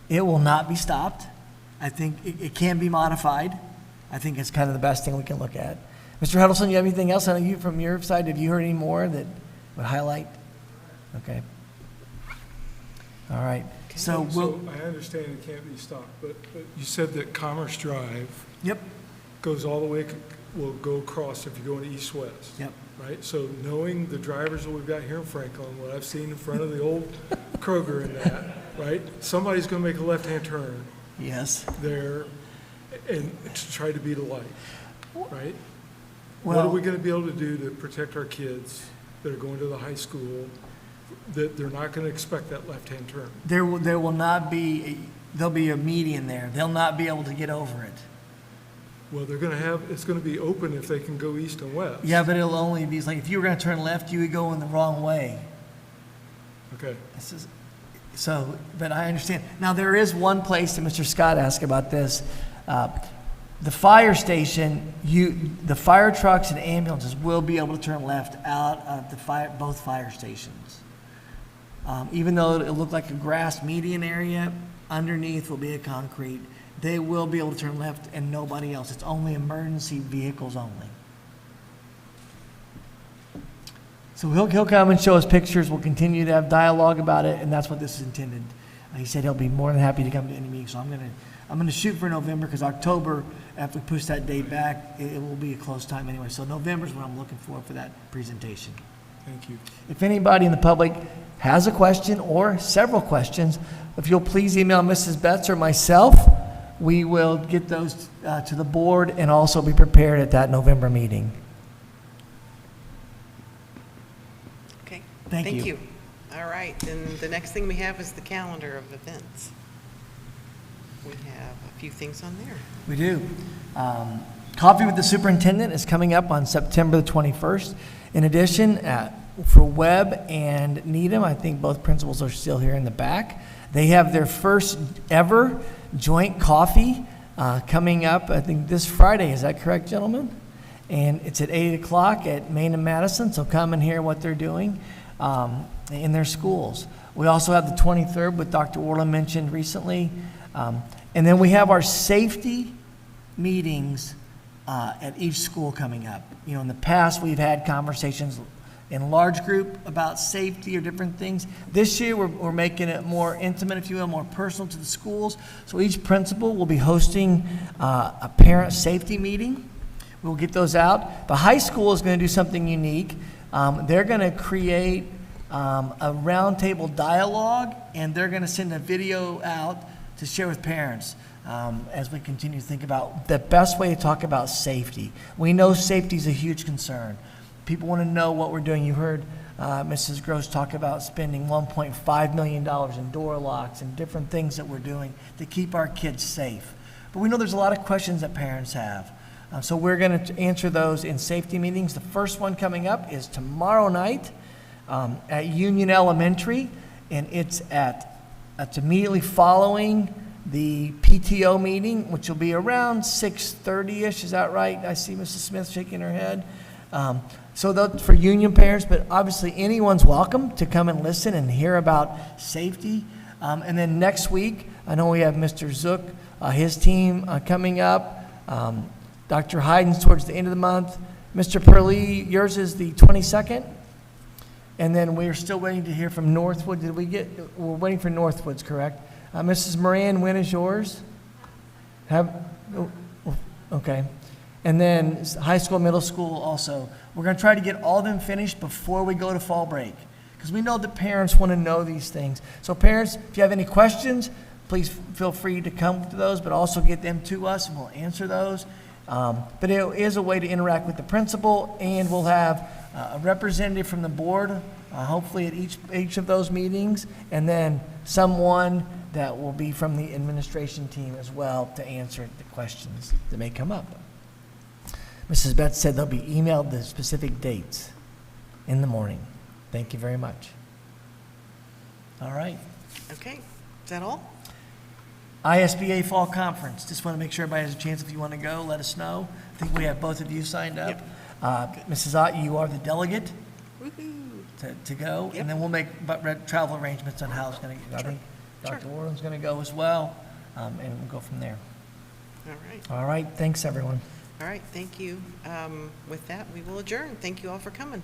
It will not be stopped. I think it can be modified. I think it's kind of the best thing we can look at. Mr. Huddleston, you have anything else on you from your side? Have you heard any more that would highlight? Okay. All right. So I understand it can't be stopped, but you said that Commerce Drive. Yep. Goes all the way, will go across if you're going east-west. Yep. Right? So knowing the drivers that we've got here in Franklin, what I've seen in front of the old Kroger and that, right? Somebody's going to make a left-hand turn. Yes. There, and to try to beat a light, right? Well, what are we going to be able to do to protect our kids that are going to the high school, that they're not going to expect that left-hand turn? There will not be, there'll be a median there. They'll not be able to get over it. Well, they're going to have, it's going to be open if they can go east and west. Yeah, but it'll only be, like, if you were going to turn left, you would go in the wrong way. Okay. So, but I understand. Now, there is one place, and Mr. Scott asked about this. The fire station, the fire trucks and ambulances will be able to turn left out of both fire stations. Even though it'll look like a grass median area, underneath will be a concrete. They will be able to turn left and nobody else. It's only emergency vehicles only. So he'll come and show us pictures. We'll continue to have dialogue about it, and that's what this is intended. He said he'll be more than happy to come to any meeting. So I'm gonna shoot for November, because October, after we push that date back, it will be a close time anyway. So November is what I'm looking for that presentation. Thank you. If anybody in the public has a question or several questions, if you'll please email Mrs. Betts or myself, we will get those to the board and also be prepared at that November meeting. Okay. Thank you. All right, then the next thing we have is the calendar of events. We have a few things on there. We do. Coffee with the Superintendent is coming up on September the 21st. In addition, for Webb and Needham, I think both principals are still here in the back. They have their first ever joint coffee coming up, I think this Friday. Is that correct, gentlemen? And it's at 8 o'clock at Main and Madison, so come and hear what they're doing in their schools. We also have the 23rd, with Dr. Orland mentioned recently. And then we have our safety meetings at each school coming up. You know, in the past, we've had conversations in large group about safety or different things. This year, we're making it more intimate, if you will, more personal to the schools. So each principal will be hosting a parent safety meeting. We'll get those out. The high school is going to do something unique. They're going to create a roundtable dialogue, and they're going to send a video out to share with parents as we continue to think about the best way to talk about safety. We know safety is a huge concern. People want to know what we're doing. You heard Mrs. Gross talk about spending $1.5 million in door locks and different things that we're doing to keep our kids safe. But we know there's a lot of questions that parents have. So we're going to answer those in safety meetings. The first one coming up is tomorrow night at Union Elementary, and it's immediately following the PTO meeting, which will be around 6:30-ish. Is that right? I see Mrs. Smith shaking her head. So that's for union parents, but obviously anyone's welcome to come and listen and hear about safety. And then next week, I know we have Mr. Zook, his team coming up. Dr. Hayden's towards the end of the month. Mr. Perley, yours is the 22nd. And then we're still waiting to hear from Northwood. We're waiting for Northwood's, correct? Mrs. Moran, when is yours? Okay. And then high school, middle school also. We're going to try to get all of them finished before we go to fall break, because we know that parents want to know these things. So parents, if you have any questions, please feel free to come to those, but also get them to us, and we'll answer those. But it is a way to interact with the principal, and we'll have a representative from the board, hopefully at each of those meetings, and then someone that will be from the administration team as well to answer the questions that may come up. Mrs. Betts said they'll be emailed the specific dates in the morning. Thank you very much. All right. Okay, is that all? ISBA Fall Conference. Just want to make sure everybody has a chance. If you want to go, let us know. I think we have both of you signed up. Mrs. Ott, you are the delegate to go, and then we'll make travel arrangements on how it's going to go. I think Dr. Warren's going to go as well, and we'll go from there. All right. All right, thanks, everyone. All right, thank you. With that, we will adjourn. Thank you all for coming.